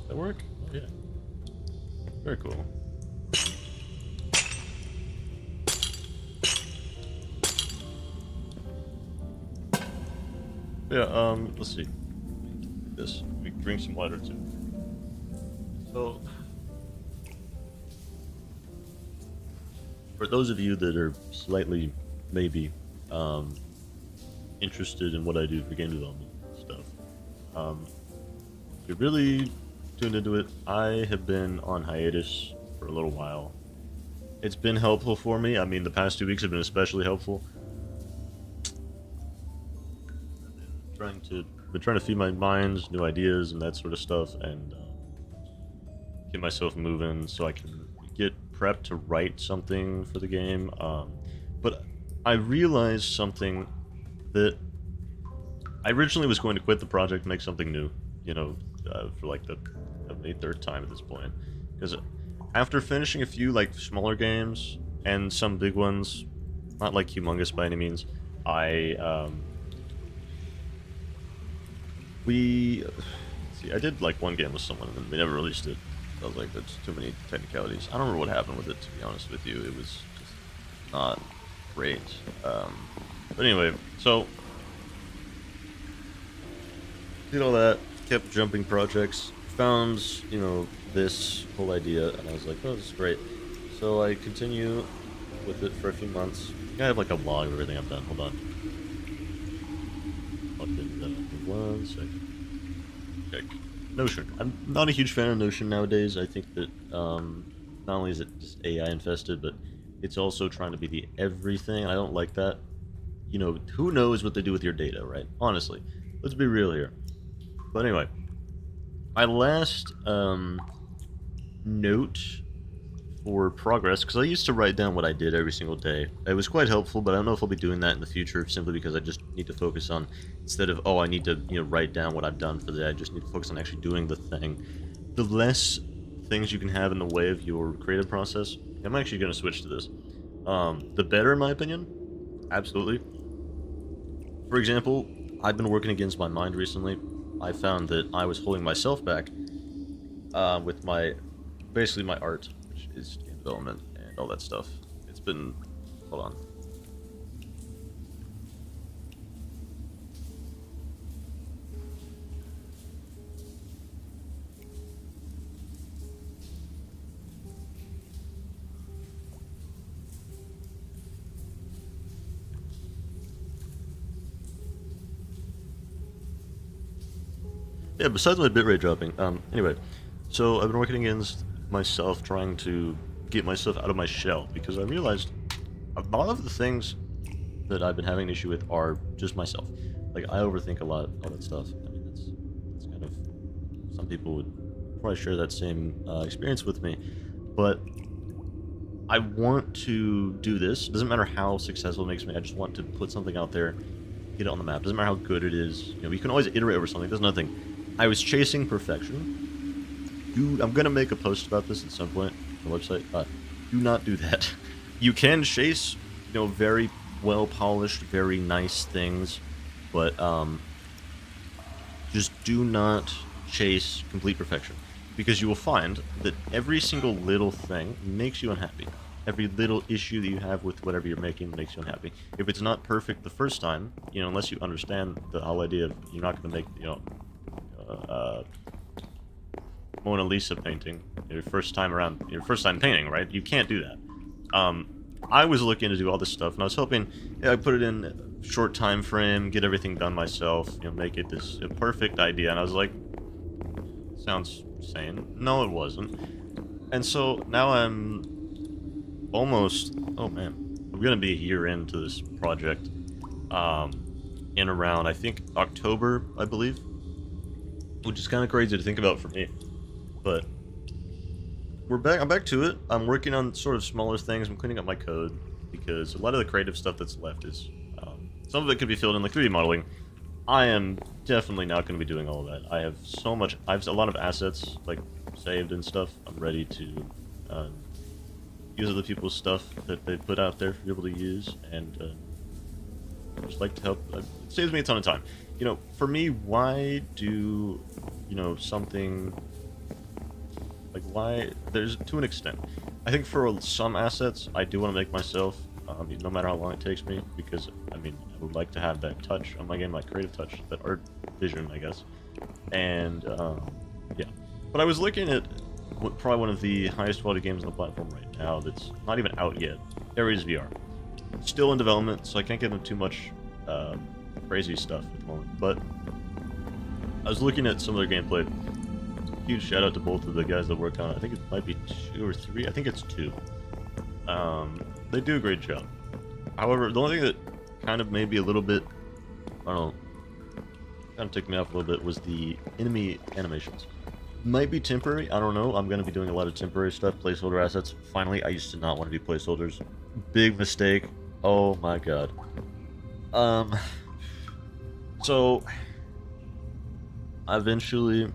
that work? Oh yeah. Very cool. Yeah, let's see. This. We drink some water too. So, for those of you that are slightly, maybe, interested in what I do for game development stuff, if you're really tuned into it, I have been on hiatus for a little while. It's been helpful for me. I mean, the past 2 weeks have been especially helpful. Been trying to feed my mind new ideas and that sort of stuff, and get myself moving so I can get prepped to write something for the game. But I realized something, that I originally was going to quit the project and make something new, you know, for like the third time at this point, because after finishing a few like smaller games and some big ones, not like humongous by any means, I did like one game with someone and then they never released it. I was like, that's too many technicalities. I don't remember what happened with it, to be honest with you. It was just not great. But anyway, so did all that, kept jumping projects, found, you know, this whole idea, and I was like, oh, this is great. So I continue with it for a few months. I have like a log of everything I've done. Hold on. One second. Okay. Notion. I'm not a huge fan of Notion nowadays. I think that not only is it just AI infested, but it's also trying to be the everything. I don't like that. You know, who knows what they do with your data, right? Honestly, let's be real here. But anyway, my last note for progress, because I used to write down what I did every single day. It was quite helpful, but I don't know if I'll be doing that in the future, simply because I just need to focus on, instead of, oh, I need to, you know, write down what I've done for the day, I just need to focus on actually doing the thing. The less things you can have in the way of your creative process, I'm actually going to switch to this. The better, in my opinion. Absolutely. For example, I've been working against my mind recently. I found that I was holding myself back with basically my art, which is game development and all that stuff. It's been, hold on. Yeah, besides my bitrate dropping, anyway, so I've been working against myself, trying to get myself out of my shell, because I realized a lot of the things that I've been having an issue with are just myself. Like, I overthink a lot, all that stuff. I mean, that's kind of, some people would probably share that same experience with me, but I want to do this. It doesn't matter how successful it makes me, I just want to put something out there, get it on the map. It doesn't matter how good it is. You know, you can always iterate over something, there's nothing. I was chasing perfection. Dude, I'm gonna make a post about this at some point on the website. Do not do that. You can chase, you know, very well polished, very nice things, but just do not chase complete perfection, because you will find that every single little thing makes you unhappy. Every little issue that you have with whatever you're making makes you unhappy. If it's not perfect the first time, you know, unless you understand the whole idea of you're not going to make, you know, Mona Lisa painting your first time painting, right? You can't do that. I was looking to do all this stuff, and I was hoping, yeah, I put it in a short time frame, get everything done myself, you know, make it this a perfect idea, and I was like, sounds sane. No, it wasn't. And so now I'm almost, oh man, I'm gonna be a year into this project, in around, I think, October, I believe, which is kind of crazy to think about for me, but I'm back to it. I'm working on sort of smaller things. I'm cleaning up my code, because a lot of the creative stuff that's left is, some of it could be filled in, like 3D modeling. I am definitely not going to be doing all of that. I have so much. I have a lot of assets like saved and stuff. I'm ready to use other people's stuff that they put out there for people to use, and just like to help. It saves me a ton of time. You know, for me, why do something like why? There's to an extent. I think for some assets, I do want to make myself, no matter how long it takes me, because I mean, I would like to have that touch on my game, like creative touch, that art vision, I guess. And yeah, but I was looking at probably one of the highest quality games on the platform right now that's not even out yet. Ares VR, still in development, so I can't get into too much crazy stuff at the moment. But I was looking at some of their gameplay. Huge shout out to both of the guys that work on it. I think it might be 2 or 3. I think it's 2. They do a great job. However, the only thing that kind of maybe a little bit, I don't know, kind of ticked me off a little bit was the enemy animations. Might be temporary, I don't know. I'm going to be doing a lot of temporary stuff, placeholder assets. Finally, I used to not want to do placeholders. Big mistake. Oh my god. So, eventually,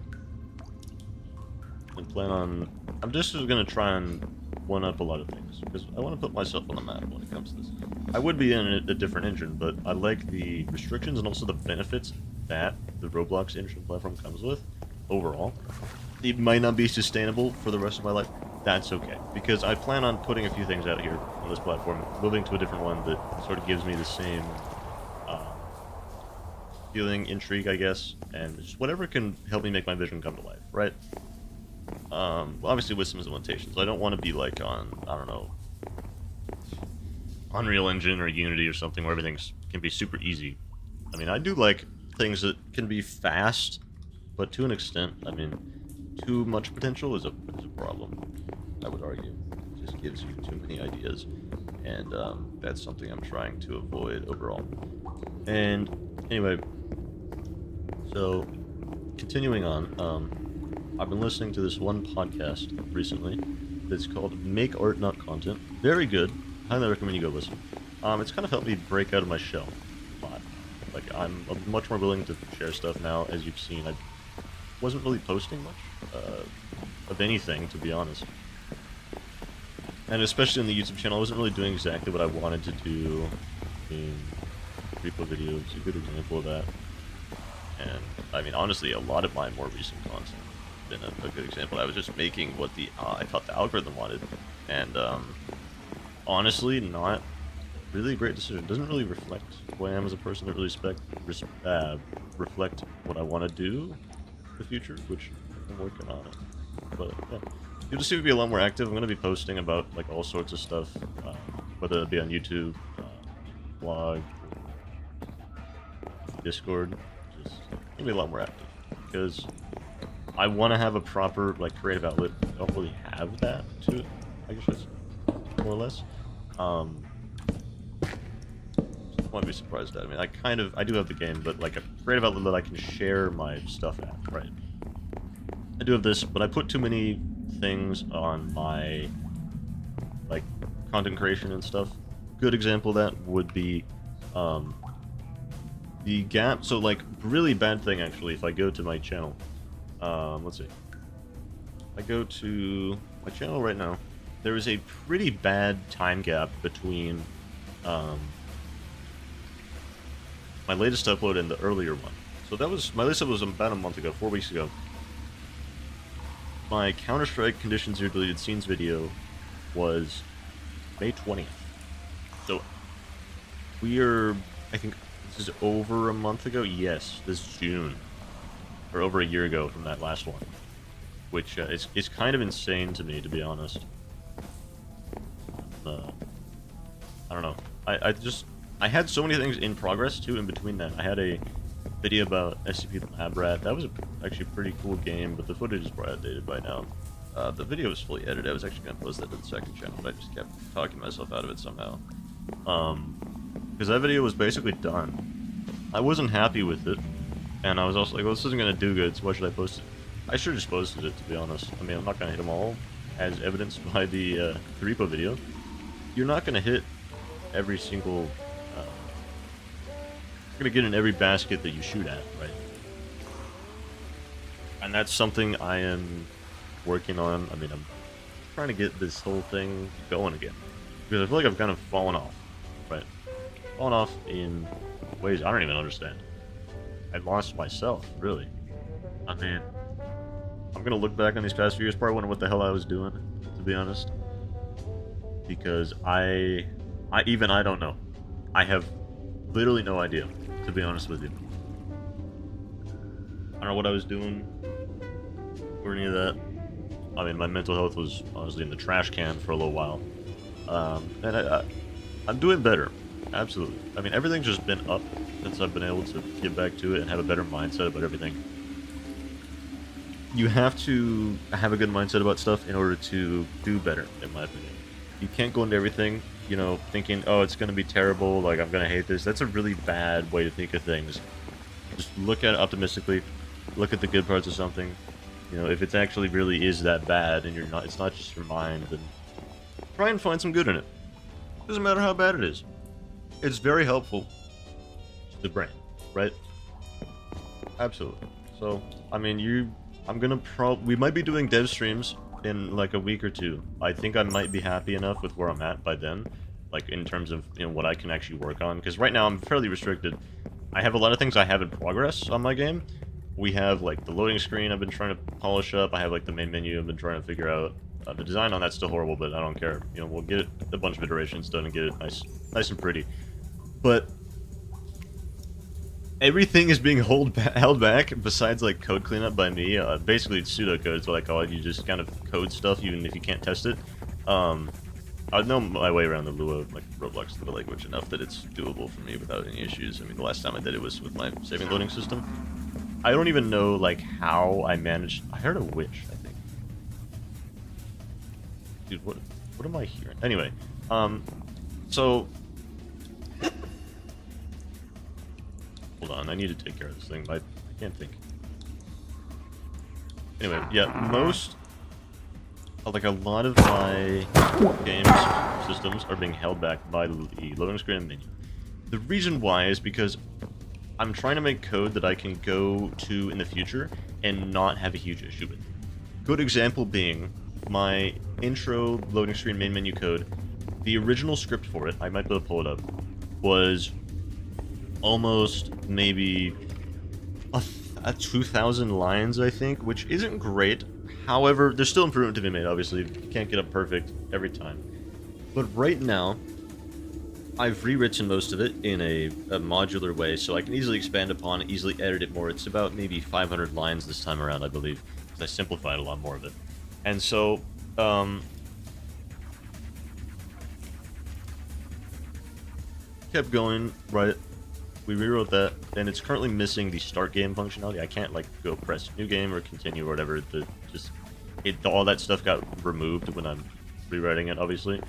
I plan on... I'm just going to try and one-up a lot of things, because I want to put myself on the map when it comes to this. I would be in a different engine, but I like the restrictions and also the benefits that the Roblox engine platform comes with, overall. It might not be sustainable for the rest of my life. That's okay, because I plan on putting a few things out here on this platform, moving to a different one that sort of gives me the same feeling, intrigue, I guess, and just whatever can help me make my vision come to life, right? Obviously with some limitations. I don't want to be like on, I don't know, Unreal Engine or Unity or something where everything can be super easy. I mean, I do like things that can be fast, but to an extent. I mean, too much potential is a problem, I would argue. It just gives you too many ideas, and that's something I'm trying to avoid overall. And anyway, so continuing on, I've been listening to this one podcast recently that's called Make Art Not Content. Very good. Highly recommend you go listen. It's kind of helped me break out of my shell a lot. Like, I'm much more willing to share stuff now, as you've seen. I wasn't really posting much of anything, to be honest. And especially on the YouTube channel, I wasn't really doing exactly what I wanted to do. In repo videos, a good example of that. And, I mean, honestly, a lot of my more recent content been a good example. I was just making what I thought the algorithm wanted, and honestly, not really a great decision. It doesn't really reflect who I am as a person. It really reflect what I want to do in the future, which I'm working on it. But yeah, you'll just see me be a lot more active. I'm going to be posting about like all sorts of stuff, whether it be on YouTube, blog, Discord. Just gonna be a lot more active because I want to have a proper, like, creative outlet. I don't really have that to it, I guess that's more or less. Won't be surprised at. I mean, I do have the game, but, like, a creative outlet that I can share my stuff at, right? I do have this, but I put too many things on my, like, content creation and stuff. Good example of that would be, the gap. So, like, really bad thing, actually, if I go to my channel. Let's see. I go to my channel right now. There is a pretty bad time gap between my latest upload and the earlier one. So that was my latest upload was about a month ago, 4 weeks ago. My Counter-Strike Condition Zero Deleted Scenes video was May 20th. So we are, I think this is over a month ago. Yes, this is June. Or over a year ago from that last one, which is kind of insane to me, to be honest. I don't know. I had so many things in progress too in between that. I had a video about SCP Lab Rat. That was actually a pretty cool game, but the footage is probably outdated by now. The video was fully edited. I was actually gonna post that to the second channel, but I just kept talking myself out of it somehow. Because that video was basically done. I wasn't happy with it. And I was also like, well, this isn't going to do good, so why should I post it? I should have just posted it, to be honest. I mean, I'm not going to hit them all, as evidenced by the repo video. You're not going to hit every single gonna get in every basket that you shoot at, right? And that's something I am working on. I mean, I'm trying to get this whole thing going again. Because I feel like I've kind of fallen off, right? Fallen off in ways I don't even understand. I lost myself, really. I mean, I'm gonna look back on these past few years, probably wonder what the hell I was doing, to be honest. Because I don't know. I have literally no idea, to be honest with you. I don't know what I was doing or any of that. I mean, my mental health was honestly in the trash can for a little while. And I'm doing better. Absolutely. I mean, everything's just been up since I've been able to get back to it and have a better mindset about everything. You have to have a good mindset about stuff in order to do better, in my opinion. You can't go into everything, you know, thinking, oh, it's going to be terrible, like, I'm going to hate this. That's a really bad way to think of things. Just look at it optimistically. Look at the good parts of something. You know, if it actually really is that bad and it's not just your mind, then try and find some good in it. Doesn't matter how bad it is. It's very helpful to the brain, right? Absolutely. So, I mean, we might be doing dev streams in like a week or two. I think I might be happy enough with where I'm at by then, like in terms of, you know, what I can actually work on, because right now I'm fairly restricted. I have a lot of things I have in progress on my game. We have like the loading screen I've been trying to polish up. I have like the main menu I've been trying to figure out. The design on that's still horrible, but I don't care. You know, we'll get it, a bunch of iterations done and get it nice and pretty. But everything is being held back besides like code cleanup by me. Basically, it's pseudocode. It's what I call it. You just kind of code stuff even if you can't test it. I know my way around the Lua, like Roblox language enough that it's doable for me without any issues. I mean, the last time I did it was with my saving loading system. I don't even know like how I managed. I heard a witch, I think. Dude, what am I hearing? Anyway, so hold on, I need to take care of this thing. I can't think. Anyway, yeah, like a lot of my games systems are being held back by the loading screen and menu. The reason why is because I'm trying to make code that I can go to in the future and not have a huge issue with. Good example being my intro loading screen main menu code. The original script for it, I might be able to pull it up, was almost maybe a 2,000 lines, I think, which isn't great. However, there's still improvement to be made, obviously. You can't get it perfect every time. But right now, I've rewritten most of it in a modular way, so I can easily expand upon it, easily edit it more. It's about maybe 500 lines this time around, I believe, because I simplified a lot more of it. And so, kept going, right? We rewrote that, and it's currently missing the start game functionality. I can't, like, go press new game or continue or whatever. All that stuff got removed when I'm rewriting it, obviously.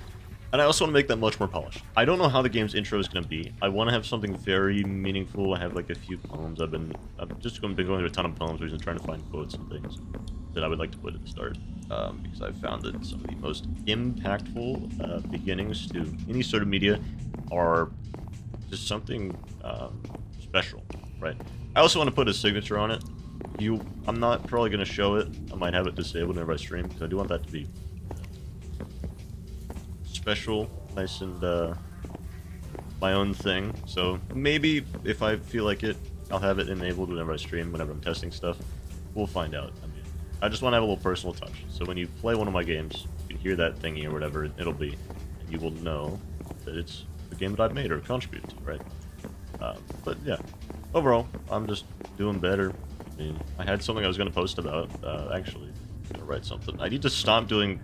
And I also want to make that much more polished. I don't know how the game's intro is going to be. I want to have something very meaningful. I have like a few poems. I've been going through a ton of poems, and trying to find quotes and things that I would like to put at the start, because I've found that some of the most impactful beginnings to any sort of media are just something special, right? I also want to put a signature on it. I'm not probably going to show it. I might have it disabled whenever I stream, because I do want that to be special, nice, and my own thing. So maybe if I feel like it, I'll have it enabled whenever I stream, whenever I'm testing stuff. We'll find out. I mean, I just want to have a little personal touch. So when you play one of my games, you can hear that thingy or whatever it'll be, and you will know that it's the game that I've made or contributed to, right? But yeah, overall, I'm just doing better. I mean, I had something I was going to post about. Actually, I'm going to write something. I need to stop doing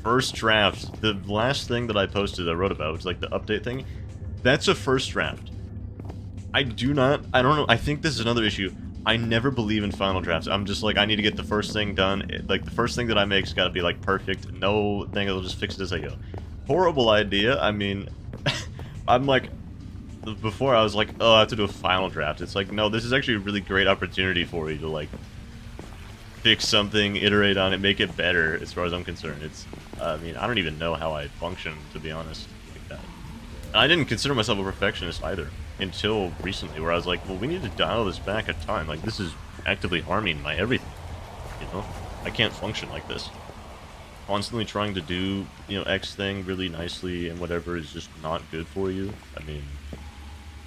first draft. The last thing that I posted, I wrote about, was like the update thing. That's a first draft. I don't know, I think this is another issue. I never believe in final drafts. I'm just like, I need to get the first thing done. Like, the first thing that I make's got to be, like, perfect. No thing, I'll just fix it as I go. Horrible idea. I mean, I'm like, before I was like, oh, I have to do a final draft. It's like, no, this is actually a really great opportunity for you to, like, fix something, iterate on it, make it better, as far as I'm concerned. It's, I mean, I don't even know how I function, to be honest, like that. And I didn't consider myself a perfectionist either. until recently, where I was like, well, we need to dial this back a time. Like, this is actively harming my everything, you know? I can't function like this. Constantly trying to do, you know, X thing really nicely and whatever is just not good for you. I mean,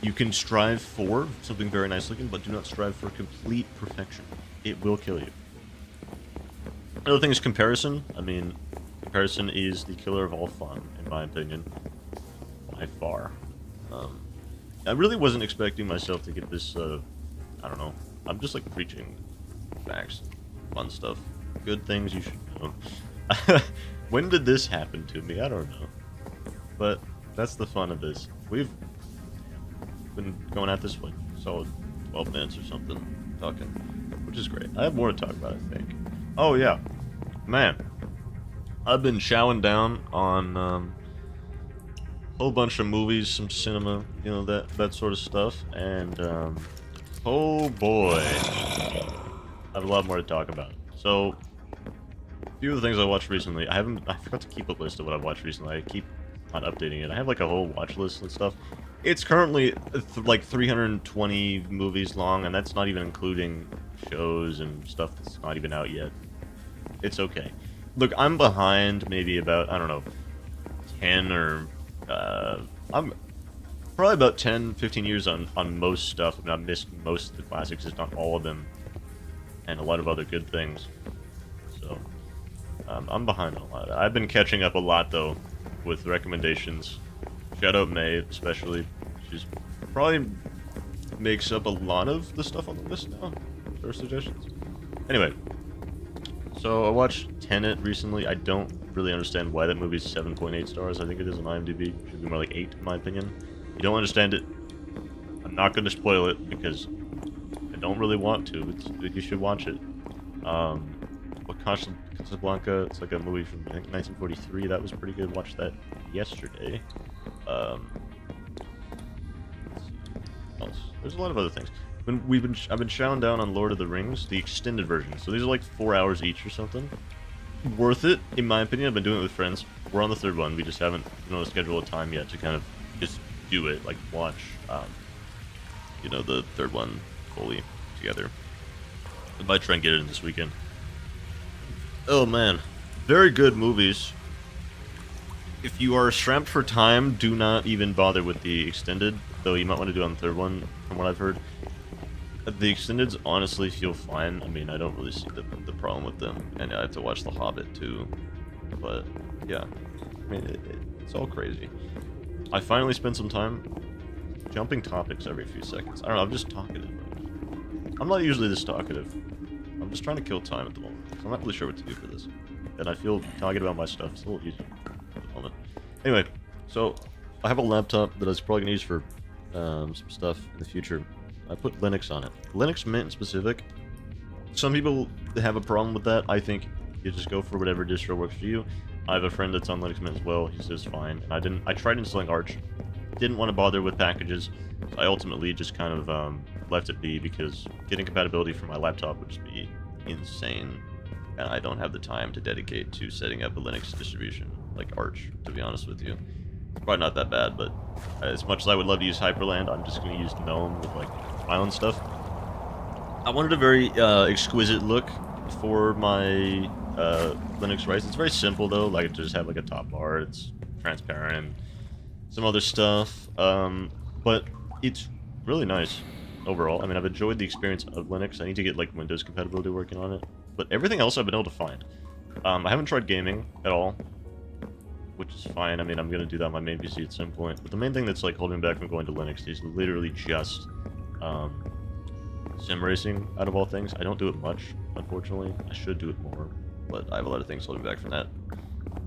you can strive for something very nice looking, but do not strive for complete perfection. It will kill you. Another thing is comparison. I mean, comparison is the killer of all fun, in my opinion, by far. I really wasn't expecting myself to get this, I don't know. I'm just like preaching facts, fun stuff, good things you should know. When did this happen to me? I don't know. But that's the fun of this. We've been going at this like solid 12 minutes or something, talking, which is great. I have more to talk about, I think. Oh yeah, man, I've been chowing down on a whole bunch of movies, some cinema, you know, that sort of stuff, and oh boy, I have a lot more to talk about. So, a few of the things I watched recently, I forgot to keep a list of what I've watched recently. I keep not updating it. I have like a whole watch list and stuff. It's currently like 320 movies long, and that's not even including shows and stuff that's not even out yet. It's okay. Look, I'm behind maybe about, I don't know, 10 or, I'm probably about 10, 15 years on most stuff. I mean, I've missed most of the classics, if not all of them, and a lot of other good things. So, I'm behind on a lot of that. I've been catching up a lot, though, with recommendations. Shout out May, especially. She's probably makes up a lot of the stuff on the list now. Her suggestions. Anyway, so I watched Tenet recently. I don't really understand why that movie's 7.8 stars. I think it is on IMDb. It should be more like 8, in my opinion. If you don't understand it, I'm not going to spoil it because I don't really want to. You should watch it. Casablanca, it's like a movie from, I think, 1943. That was pretty good. Watched that yesterday. There's a lot of other things. I've been chowing down on Lord of the Rings, the extended version. So these are like 4 hours each or something. Worth it, in my opinion. I've been doing it with friends. We're on the third one. We just haven't been able to schedule a time yet to kind of just do it, like watch, you know, the third one fully together. I might try and get it in this weekend. Oh man, very good movies. If you are strapped for time, do not even bother with the extended, though you might want to do it on the third one, from what I've heard. The extendeds honestly feel fine. I mean, I don't really see the problem with them, and I have to watch The Hobbit too. But yeah, I mean, it's all crazy. I finally spent some time jumping topics every few seconds. I don't know, I'm just talkative. I'm not usually this talkative. I'm just trying to kill time at the moment. I'm not really sure what to do for this. And I feel talking about my stuff is a little easier at the moment. Anyway, so I have a laptop that I was probably going to use for some stuff in the future. I put Linux on it. Linux Mint in specific. Some people have a problem with that. I think you just go for whatever distro works for you. I have a friend that's on Linux Mint as well. He says fine. And I tried installing Arch. Didn't want to bother with packages. So I ultimately just kind of left it be because getting compatibility for my laptop would just be insane. And I don't have the time to dedicate to setting up a Linux distribution like Arch, to be honest with you. It's probably not that bad, but as much as I would love to use Hyperland, I'm just going to use GNOME with like my own stuff. I wanted a very exquisite look for my Linux rights. It's very simple though, like it just have like a top bar, it's transparent and some other stuff, but it's really nice overall. I mean, I've enjoyed the experience of Linux. I need to get like Windows compatibility working on it, but everything else I've been able to find. I haven't tried gaming at all, which is fine. I mean, I'm gonna do that on my main PC at some point, but the main thing that's like holding me back from going to Linux is literally just sim racing, out of all things. I don't do it much, unfortunately. I should do it more, but I have a lot of things holding me back from that.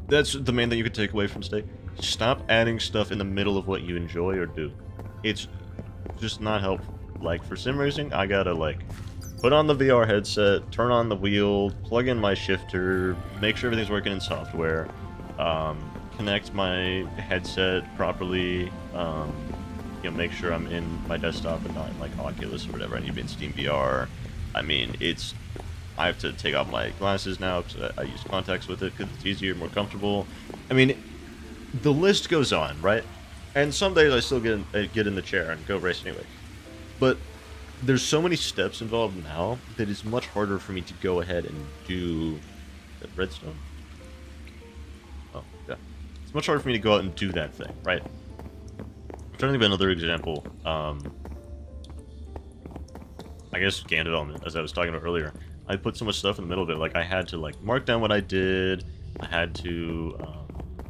That's the main thing you could take away from today. Stop adding stuff in the middle of what you enjoy or do. It's just not helpful. Like, for sim racing, I gotta, like, put on the VR headset, turn on the wheel, plug in my shifter, make sure everything's working in software, connect my headset properly, you know, make sure I'm in my desktop and not in, like, Oculus or whatever. I need to be in Steam VR. I mean, I have to take off my glasses now because I use contacts with it because it's easier, more comfortable. I mean, the list goes on, right? And some days I still get in the chair and go race anyway. But there's so many steps involved now that it's much harder for me to go ahead and do that redstone. Oh, yeah. It's much harder for me to go out and do that thing, right? I'm trying to think of another example. I guess game development, as I was talking about earlier. I put so much stuff in the middle of it. Like, I had to, like, mark down what I did. I had to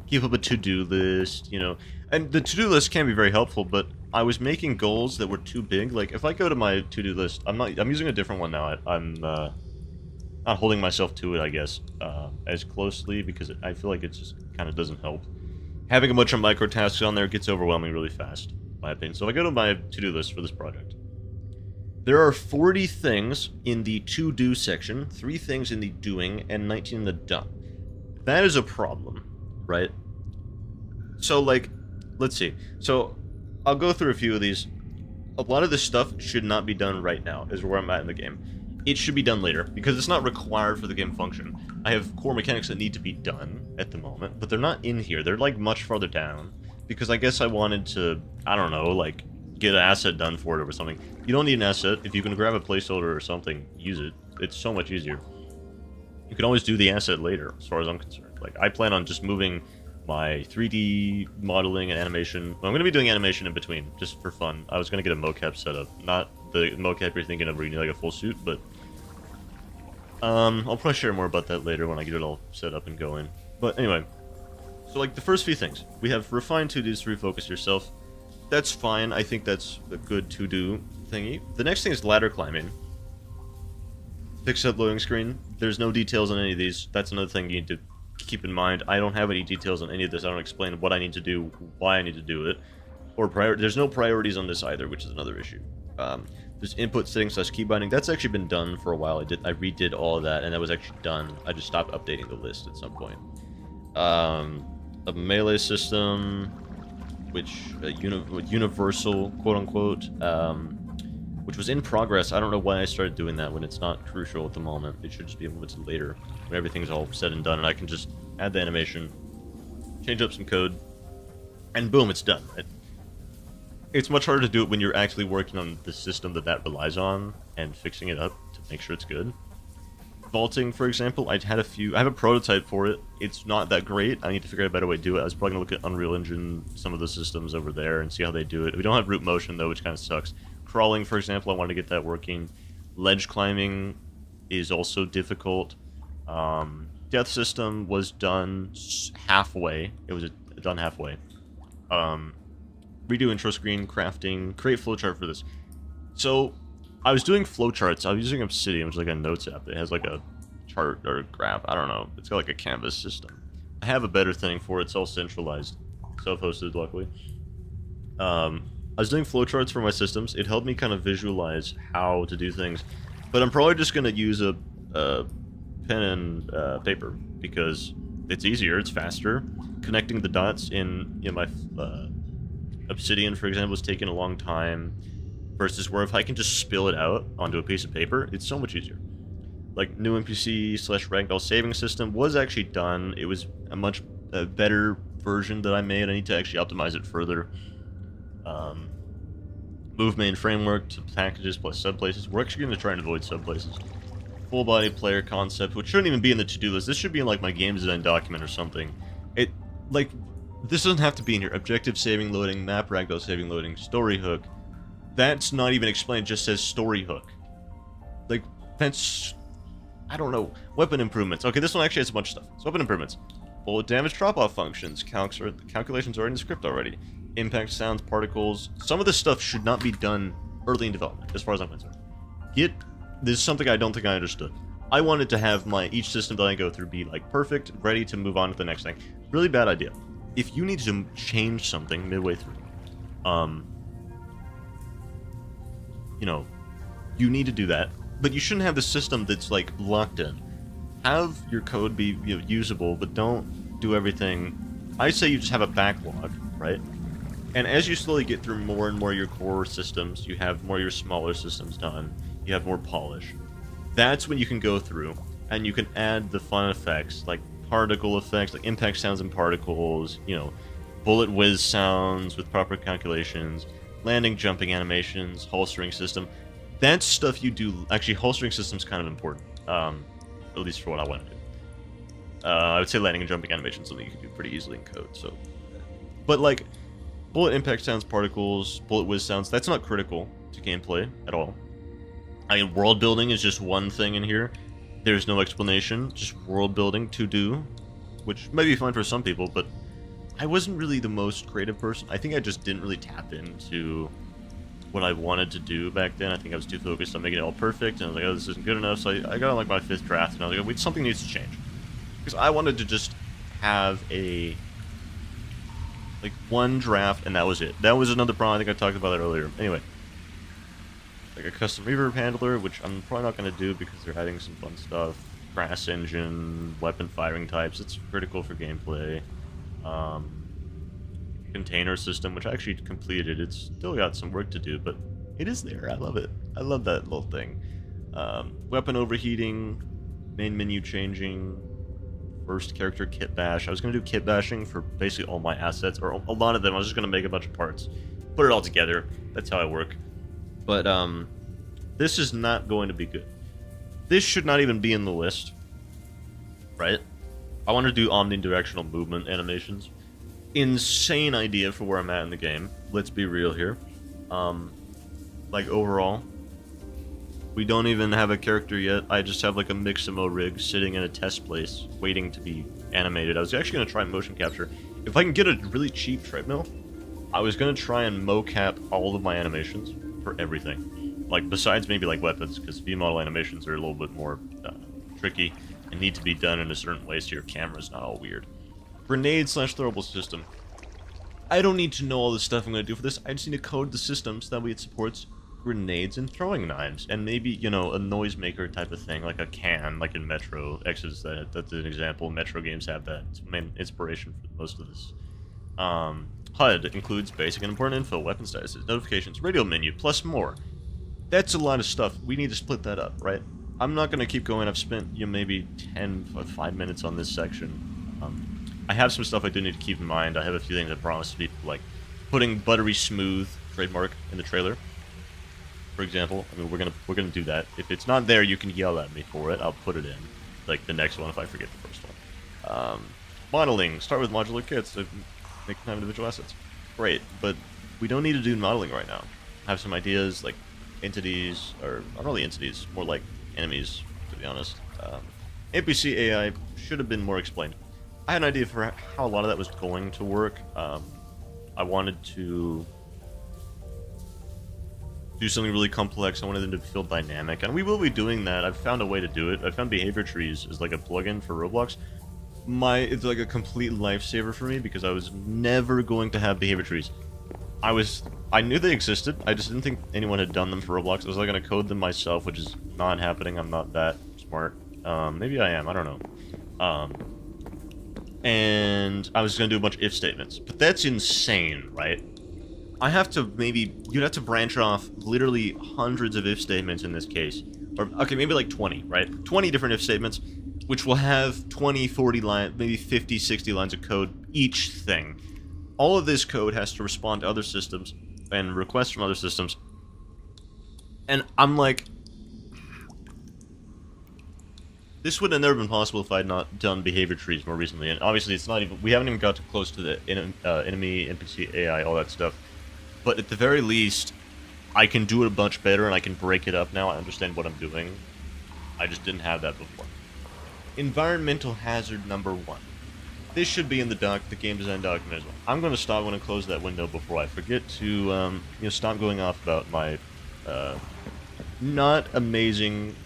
keep up a to-do list, you know. And the to-do list can be very helpful, but I was making goals that were too big. Like, if I go to my to-do list, I'm using a different one now. I'm not holding myself to it, I guess, as closely, because I feel like it just kind of doesn't help. Having a bunch of micro tasks on there gets overwhelming really fast, in my opinion. So if I go to my to-do list for this project, there are 40 things in the to-do section, 3 things in the doing, and 19 in the done. That is a problem, right? So, like, let's see. So, I'll go through a few of these. A lot of this stuff should not be done right now, is where I'm at in the game. It should be done later, because it's not required for the game function. I have core mechanics that need to be done at the moment, but they're not in here. They're, like, much farther down, because I guess I wanted to, I don't know, like, get an asset done for it or something. You don't need an asset. If you can grab a placeholder or something, use it. It's so much easier. You can always do the asset later, as far as I'm concerned. Like, I plan on just moving my 3D modeling and animation. Well, I'm going to be doing animation in between, just for fun. I was going to get a mocap set up. Not the mocap you're thinking of where you need, like, a full suit, but I'll probably share more about that later when I get it all set up and going. But anyway, so, like, the first few things. We have refine to-dos to refocus yourself. That's fine. I think that's a good to-do thingy. The next thing is ladder climbing. Fix up loading screen. There's no details on any of these. That's another thing you need to keep in mind. I don't have any details on any of this. I don't explain what I need to do, why I need to do it, or there's no priorities on this either, which is another issue. There's input settings / key binding. That's actually been done for a while. I redid all of that, and that was actually done. I just stopped updating the list at some point. A melee system, which universal, quote unquote, which was in progress. I don't know why I started doing that when it's not crucial at the moment. It should just be implemented later, when everything's all said and done, and I can just add the animation, change up some code, and boom, it's done. It's much harder to do it when you're actually working on the system that relies on, and fixing it up to make sure it's good. Vaulting, for example, I have a prototype for it. It's not that great. I need to figure out a better way to do it. I was probably going to look at Unreal Engine, some of the systems over there, and see how they do it. We don't have root motion, though, which kind of sucks. Crawling, for example, I want to get that working. Ledge climbing is also difficult. Death system was done halfway. It was done halfway. Redo intro screen, crafting, create flowchart for this. So, I was doing flowcharts. I was using Obsidian, which is like a notes app. It has like a chart or a graph. I don't know. It's got like a canvas system. I have a better thing for it. It's all centralized. Self-hosted, luckily. I was doing flowcharts for my systems. It helped me kind of visualize how to do things. But I'm probably just going to use a pen and paper, because it's easier, it's faster. Connecting the dots in my Obsidian, for example, is taking a long time, versus where if I can just spill it out onto a piece of paper, it's so much easier. Like, new NPC / ragdoll saving system was actually done. It was a much better version that I made. I need to actually optimize it further. Move main framework to packages plus subplaces. We're actually going to try and avoid subplaces. Full body player concept, which shouldn't even be in the to-do list. This should be in like my game design document or something. This doesn't have to be in here. Objective saving loading, map ragdoll saving loading, story hook. That's not even explained, it just says story hook. Like, that's, I don't know. Weapon improvements. Okay, this one actually has a bunch of stuff. So weapon improvements. Bullet damage drop-off functions. Calculations are in the script already. Impact sounds, particles. Some of this stuff should not be done early in development, as far as I'm concerned. This is something I don't think I understood. I wanted to have each system that I go through be, like, perfect, ready to move on to the next thing. Really bad idea. If you need to change something midway through, you need to do that, but you shouldn't have the system that's, like, locked in. Have your code be usable, but don't do everything. I say you just have a backlog, right? And as you slowly get through more and more of your core systems, you have more of your smaller systems done, you have more polish. That's when you can go through, and you can add the fun effects, like particle effects, like impact sounds and particles, bullet whiz sounds with proper calculations, landing, jumping animations, holstering system. That's stuff you do. Actually, holstering system's kind of important, at least for what I want to do. I would say landing and jumping animation is something you can do pretty easily in code. So, but like bullet impact sounds, particles, bullet whiz sounds, that's not critical to gameplay at all. I mean, world building is just one thing in here. There's no explanation, just world building to do, which may be fun for some people, but I wasn't really the most creative person. I think I just didn't really tap into what I wanted to do back then. I think I was too focused on making it all perfect, and I was like, oh, this isn't good enough, so I got on like my 5th draft, and I was like, wait, something needs to change. Because I wanted to just have like one draft, and that was it. That was another problem. I think I talked about that earlier. Anyway, like a custom reverb handler, which I'm probably not going to do because they're adding some fun stuff. Brass engine, weapon firing types. It's critical for gameplay. Container system, which I actually completed. It's still got some work to do, but it is there. I love it. I love that little thing. Weapon overheating, main menu changing. First character kit bash. I was going to do kit bashing for basically all my assets, or a lot of them. I was just going to make a bunch of parts, put it all together. That's how I work. But this is not going to be good. This should not even be in the list, right? I want to do omnidirectional movement animations. Insane idea for where I'm at in the game. Let's be real here. Like overall, we don't even have a character yet. I just have like a Mixamo rig sitting in a test place waiting to be animated. I was actually going to try motion capture. If I can get a really cheap treadmill, I was going to try and mocap all of my animations for everything. Like besides maybe like weapons, because V-model animations are a little bit more tricky and need to be done in a certain way so your camera's not all weird. Grenade/throwable system. I don't need to know all the stuff I'm going to do for this. I just need to code the system so that way it supports grenades and throwing knives, and maybe, you know, a noisemaker type of thing, like a can, like in Metro. Exodus, that's an example. Metro games have that. It's main inspiration for most of this. HUD includes basic and important info, weapon statuses, notifications, radio menu, plus more. That's a lot of stuff. We need to split that up, right? I'm not going to keep going. I've spent, you know, maybe 5 minutes on this section. I have some stuff I do need to keep in mind. I have a few things I promised people, like putting buttery smooth trademark in the trailer, for example. I mean, we're gonna do that. If it's not there, you can yell at me for it. I'll put it in, like the next one if I forget the first one. Modeling. Start with modular kits to make time individual assets. Great, but we don't need to do modeling right now. I have some ideas, like entities, or not really entities, more like enemies, to be honest. NPC AI should have been more explained. I had an idea for how a lot of that was going to work. I wanted to do something really complex. I wanted them to feel dynamic, and we will be doing that. I've found a way to do it. I found behavior trees as like a plugin for Roblox. It's like a complete lifesaver for me because I was never going to have behavior trees. I knew they existed. I just didn't think anyone had done them for Roblox. I was like going to code them myself, which is not happening. I'm not that smart. Maybe I am. I don't know. And I was going to do a bunch of if statements. But that's insane, right? I have to you'd have to branch off literally hundreds of if statements in this case. Or, okay, maybe like 20, right? 20 different if statements, which will have 20, 40 lines, maybe 50, 60 lines of code, each thing. All of this code has to respond to other systems and requests from other systems. And I'm like, this would have never been possible if I had not done behavior trees more recently. And obviously, it's not even, we haven't even got close to the enemy, NPC, AI, all that stuff. But at the very least, I can do it a bunch better and I can break it up now. I understand what I'm doing. I just didn't have that before. Environmental hazard number 1. This should be in the game design document as well. I'm going to stop when I close that window before I forget to stop going off about my not amazing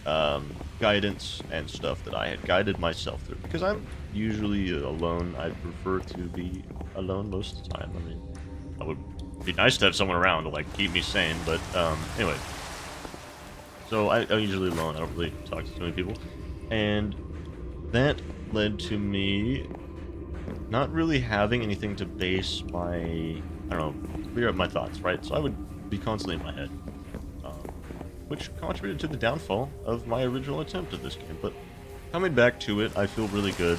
guidance and stuff that I had guided myself through. Because I'm usually alone. I prefer to be alone most of the time. I mean, it would be nice to have someone around to like keep me sane, but anyway. So I'm usually alone. I don't really talk to too many people. And that led to me not really having anything to base my, I don't know, clear up my thoughts, right? So I would be constantly in my head, which contributed to the downfall of my original attempt at this game. But coming back to it, I feel really good.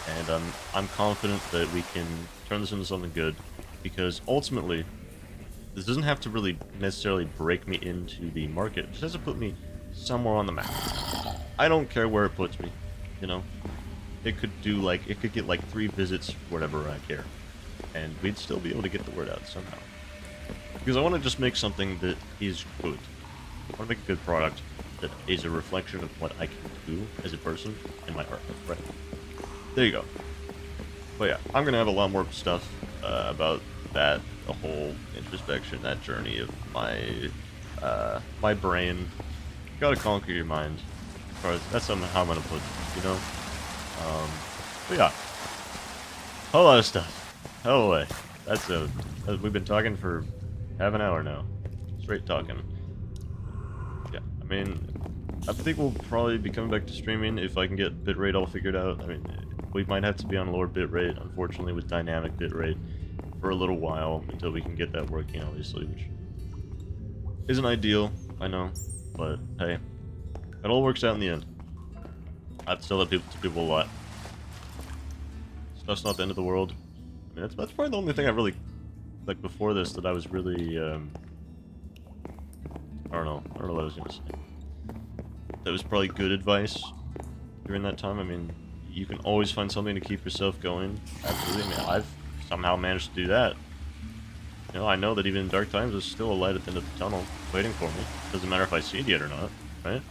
and I'm confident that we can turn this into something good, because ultimately, this doesn't have to really necessarily break me into the market. It just has to put me somewhere on the map. I don't care where it puts me, you know? It could do like, it could get like 3 visits wherever I care. And we'd still be able to get the word out somehow. Because I want to just make something that is good. I want to make a good product that is a reflection of what I can do as a person in my art, right? There you go. But yeah, I'm going to have a lot more stuff about that, the whole introspection, that journey of my my brain. You gotta conquer your mind. As far as that's how I'm gonna put it, you know. But yeah, a whole lot of stuff. Hell away. We've been talking for half an hour now. Straight talking. Yeah, I mean, I think we'll probably be coming back to streaming if I can get bitrate all figured out. I mean, we might have to be on lower bitrate, unfortunately, with dynamic bitrate for a little while until we can get that working, obviously, which isn't ideal, I know, but hey, it all works out in the end. I have to tell that to people a lot. Stuff's not the end of the world. I mean, that's probably the only thing I really, like, before this that I was really, I don't know what I was gonna say. That was probably good advice during that time. I mean, you can always find something to keep yourself going. Absolutely. I mean, I've somehow managed to do that. You know, I know that even in dark times, there's still a light at the end of the tunnel waiting for me. Doesn't matter if I see it yet or not, right?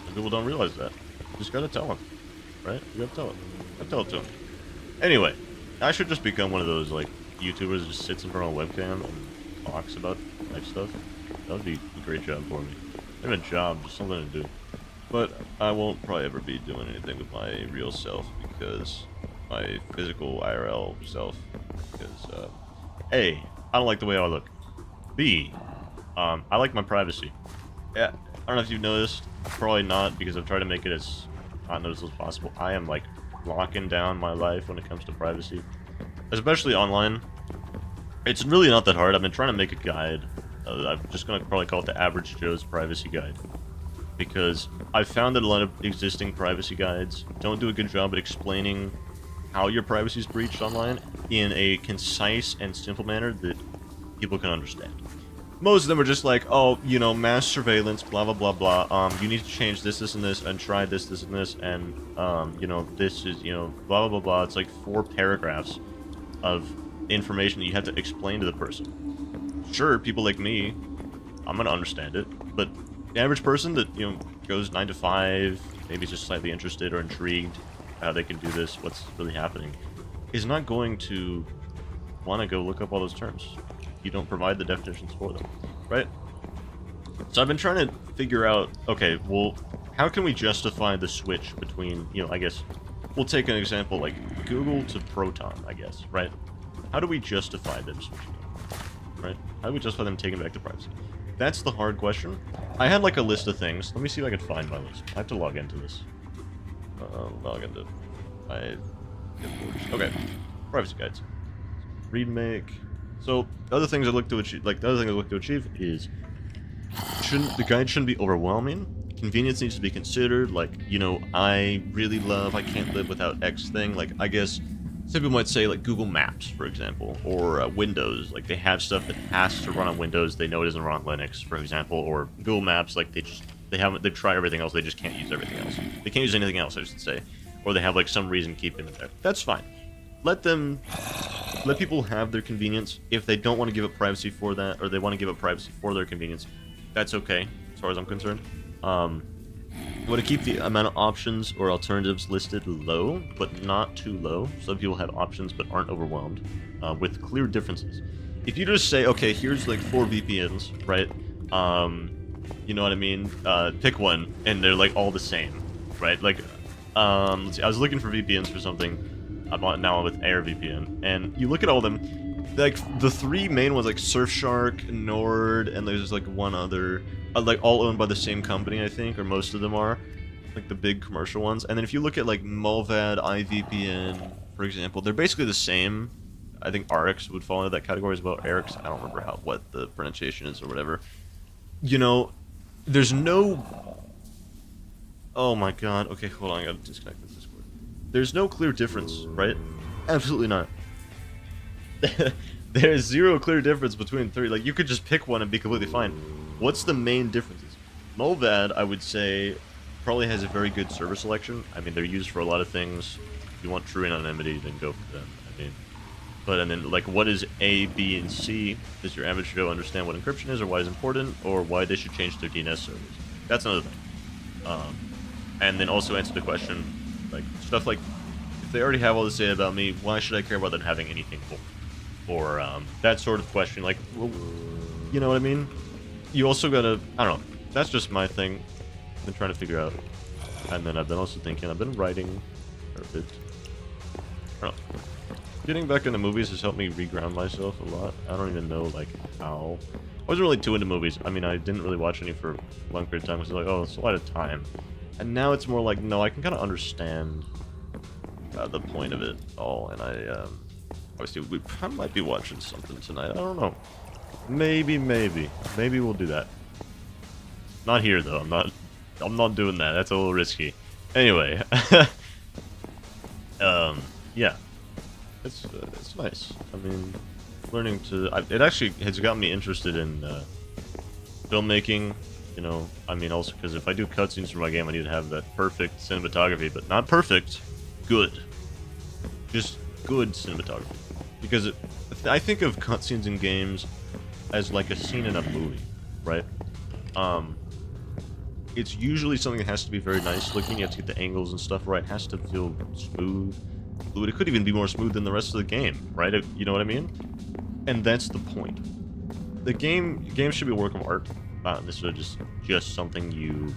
Some people don't realize that. You just gotta tell them, right? You gotta tell it. I tell it to them. Anyway, I should just become one of those, like, YouTubers that just sits in front of a webcam and talks about life stuff. That would be a great job for me. Not a job, just something to do. But I won't probably ever be doing anything with my real self, because my physical IRL self, because A, I don't like the way I look. B, I like my privacy. Yeah, I don't know if you've noticed, probably not, because I've tried to make it as not noticeable as possible. I am like locking down my life when it comes to privacy, especially online. It's really not that hard. I've been trying to make a guide. I'm just gonna probably call it the Average Joe's Privacy Guide, because I've found that a lot of existing privacy guides don't do a good job at explaining how your privacy is breached online in a concise and simple manner that people can understand. Most of them are just like, oh, you know, mass surveillance, blah, blah, blah, blah, you need to change this, this, and this, and try this, this, and this, and, you know, this is, you know, blah, blah, blah, blah. It's like 4 paragraphs of information that you have to explain to the person. Sure, people like me, I'm gonna understand it, but the average person that, you know, goes 9 to 5, maybe is just slightly interested or intrigued how they can do this, what's really happening, is not going to want to go look up all those terms. You don't provide the definitions for them, right? So I've been trying to figure out, okay, well, how can we justify the switch between, you know, I guess, we'll take an example like Google to Proton, I guess, right? How do we justify them switching, right? How do we justify them taking back the privacy? That's the hard question. I had like a list of things. Let me see if I can find my list. I have to log into this. Log into my... Okay. Privacy guides. Read, make... So, other things I look to achieve, like, the other thing I look to achieve is, the guide shouldn't be overwhelming. Convenience needs to be considered, like, you know, I can't live without X thing. Like, I guess, some people might say, like, Google Maps, for example, or Windows. Like, they have stuff that has to run on Windows, they know it doesn't run on Linux, for example, or Google Maps, like, they've tried everything else, they just can't use everything else. They can't use anything else, I should say. Or they have, like, some reason keeping it there. That's fine. Let people have their convenience. If they don't want to give up privacy for that, or they want to give up privacy for their convenience, that's okay, as far as I'm concerned. I want to keep the amount of options or alternatives listed low, but not too low. Some people have options but aren't overwhelmed, with clear differences. If you just say, okay, here's like 4 VPNs, right? You know what I mean? Pick one, and they're like all the same, right? Like, let's see, I was looking for VPNs for something. I'm now with AirVPN, and you look at all of them, like, the 3 main ones, like Surfshark, Nord, and there's like one other, like, all owned by the same company, I think, or most of them are, like the big commercial ones. And then if you look at like Mulvad, iVPN, for example, they're basically the same. I think Arix would fall into that category as well. Arix, I don't remember what the pronunciation is or whatever. You know, there's no... Oh my god, okay, hold on, I gotta disconnect this Discord. there's no clear difference, right? Absolutely not. There's zero clear difference between three. Like, you could just pick one and be completely fine. What's the main differences? Movad, I would say, probably has a very good server selection. I mean, they're used for a lot of things. If you want true anonymity, then go for them. I mean, but and then, like, what is A, B, and C? Does your average Joe understand what encryption is, or why it's important, or why they should change their DNS servers? That's another thing. And then also answer the question, like, stuff like, if they already have all to say about me, why should I care about them having anything cool? Or that sort of question, like, well, you know what I mean? You also gotta, I don't know, that's just my thing. I've been trying to figure out. And then I've been also thinking, I've been writing a bit. I don't know. Getting back into movies has helped me reground myself a lot. I don't even know, like, how. I wasn't really too into movies. I mean, I didn't really watch any for a long period of time. Because like, oh, it's a lot of time. And now it's more like, no, I can kind of understand the point of it all. And I, obviously, we probably might be watching something tonight. I don't know. Maybe we'll do that. Not here, though. I'm not doing that. That's a little risky. Anyway. Yeah. It's nice. I mean, learning to... it actually has gotten me interested in filmmaking, you know. I mean, also because if I do cutscenes for my game, I need to have that perfect cinematography, but not perfect, good. Just good cinematography. Because I think of cutscenes in games as like a scene in a movie, right? It's usually something that has to be very nice looking. You have to get the angles and stuff right. It has to feel smooth. It could even be more smooth than the rest of the game, right? You know what I mean? And that's the point. The game should be a work of art, not necessarily just something you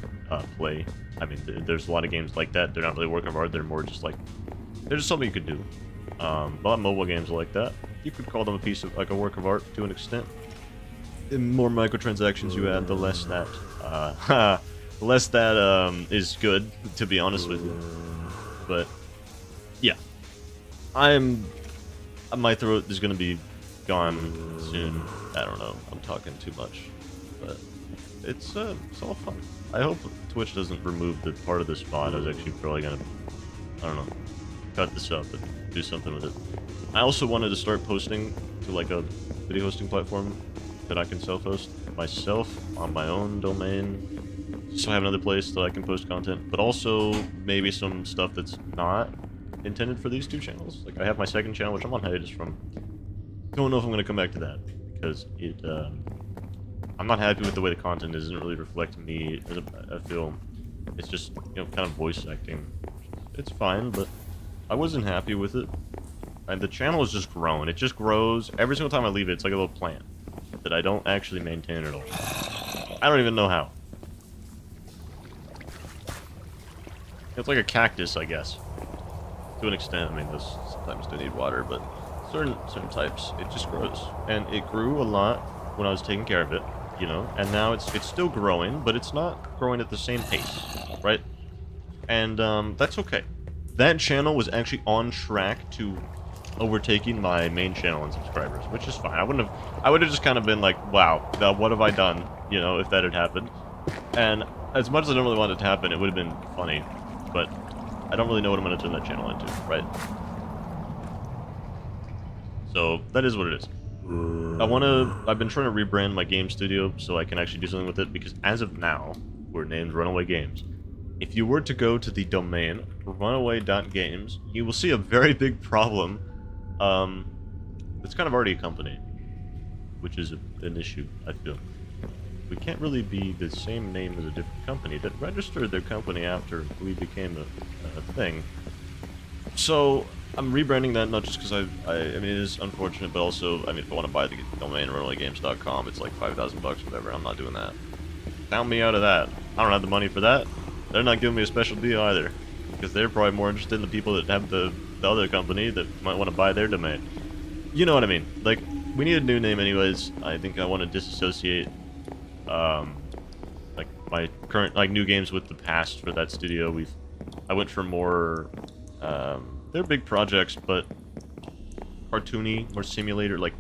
play. I mean, there's a lot of games like that. They're not really a work of art. They're more just like, they're just something you could do. A lot of mobile games are like that. You could call them a piece of, like, a work of art to an extent. The more microtransactions you add, the less that, is good, to be honest with you. But, yeah. My throat is gonna be gone soon. I don't know. I'm talking too much. But, it's all fun. I hope Twitch doesn't remove the part of the spot. I was actually probably gonna, I don't know, cut this up and do something with it. I also wanted to start posting to, like, a video hosting platform that I can self-host myself on my own domain, so I have another place that I can post content, but also maybe some stuff that's not intended for these two channels. Like, I have my second channel, which I'm on hiatus from. Don't know if I'm going to come back to that, because I'm not happy with the way the content is. It doesn't really reflect me. I feel it's just, you know, kind of voice acting. It's fine, but I wasn't happy with it. And the channel is just growing. It just grows. Every single time I leave it, it's like a little plant that I don't actually maintain at all. I don't even know how. It's like a cactus, I guess. To an extent. I mean, those sometimes do need water, but certain types, it just grows. And it grew a lot when I was taking care of it, you know, and now it's still growing, but it's not growing at the same pace, right? And that's okay. That channel was actually on track to overtaking my main channel in subscribers, which is fine. I would have just kind of been like, wow, what have I done, you know, if that had happened. And as much as I don't really want it to happen, it would have been funny, but I don't really know what I'm going to turn that channel into, right? So that is what it is. I've been trying to rebrand my game studio so I can actually do something with it, because as of now, we're named Runaway Games. If you were to go to the domain runaway.games, you will see a very big problem. It's kind of already a company, which is an issue, I feel. We can't really be the same name as a different company that registered their company after we became a thing. So I'm rebranding that, not just because I mean, it is unfortunate, but also, I mean, if I want to buy the domain runawaygames.com, it's like 5,000 bucks, whatever. I'm not doing that. Count me out of that. I don't have the money for that. They're not giving me a special deal either, because they're probably more interested in the people that have the other company that might want to buy their domain. You know what I mean? Like, we need a new name anyways. I think I want to disassociate, like, my current, like, new games with the past for that studio. I went for more, they're big projects, but cartoony, more simulator, like,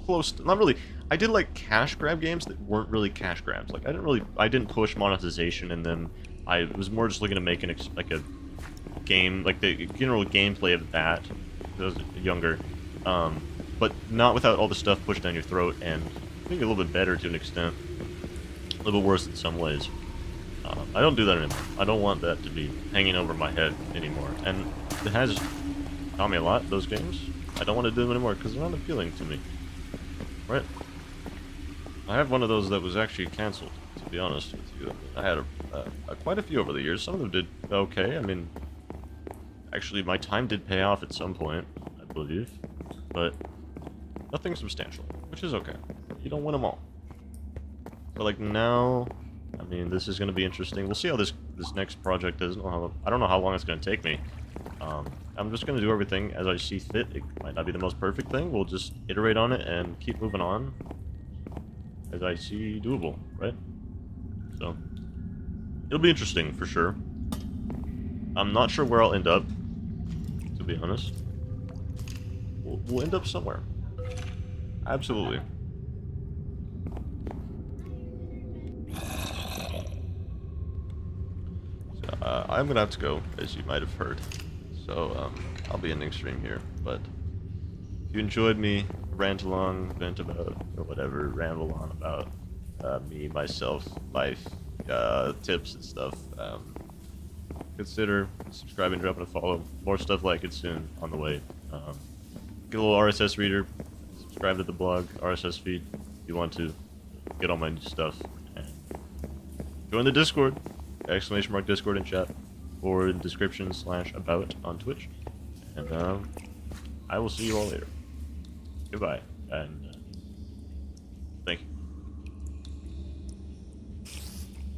close, not really. I did, like, cash grab games that weren't really cash grabs. Like, I didn't push monetization in them. I was more just looking to make game, like the general gameplay of that, when I was younger, but not without all the stuff pushed down your throat, and I think a little bit better to an extent, a little bit worse in some ways. I don't do that anymore. I don't want that to be hanging over my head anymore, and it has taught me a lot, those games. I don't want to do them anymore because they're not appealing to me. Right? I have one of those that was actually cancelled, to be honest with you. I had quite a few over the years. Some of them did okay. I mean, actually, my time did pay off at some point, I believe. But nothing substantial, which is okay. You don't win them all. But like now, I mean, this is going to be interesting. We'll see how this next project is. I don't know how long it's going to take me. I'm just going to do everything as I see fit. It might not be the most perfect thing. We'll just iterate on it and keep moving on as I see doable, right? So, it'll be interesting for sure. I'm not sure where I'll end up, to be honest. We'll end up somewhere. Absolutely. So, I'm gonna have to go, as you might have heard. So, I'll be ending stream here, but if you enjoyed me vent about, or whatever, ramble on about me, myself, life, tips and stuff, consider subscribing, dropping a follow. More stuff like it soon on the way. Get a little RSS reader, subscribe to the blog, RSS feed if you want to get all my new stuff. And join the Discord, !Discord in chat, or in description /about on Twitch. And I will see you all later. Goodbye, and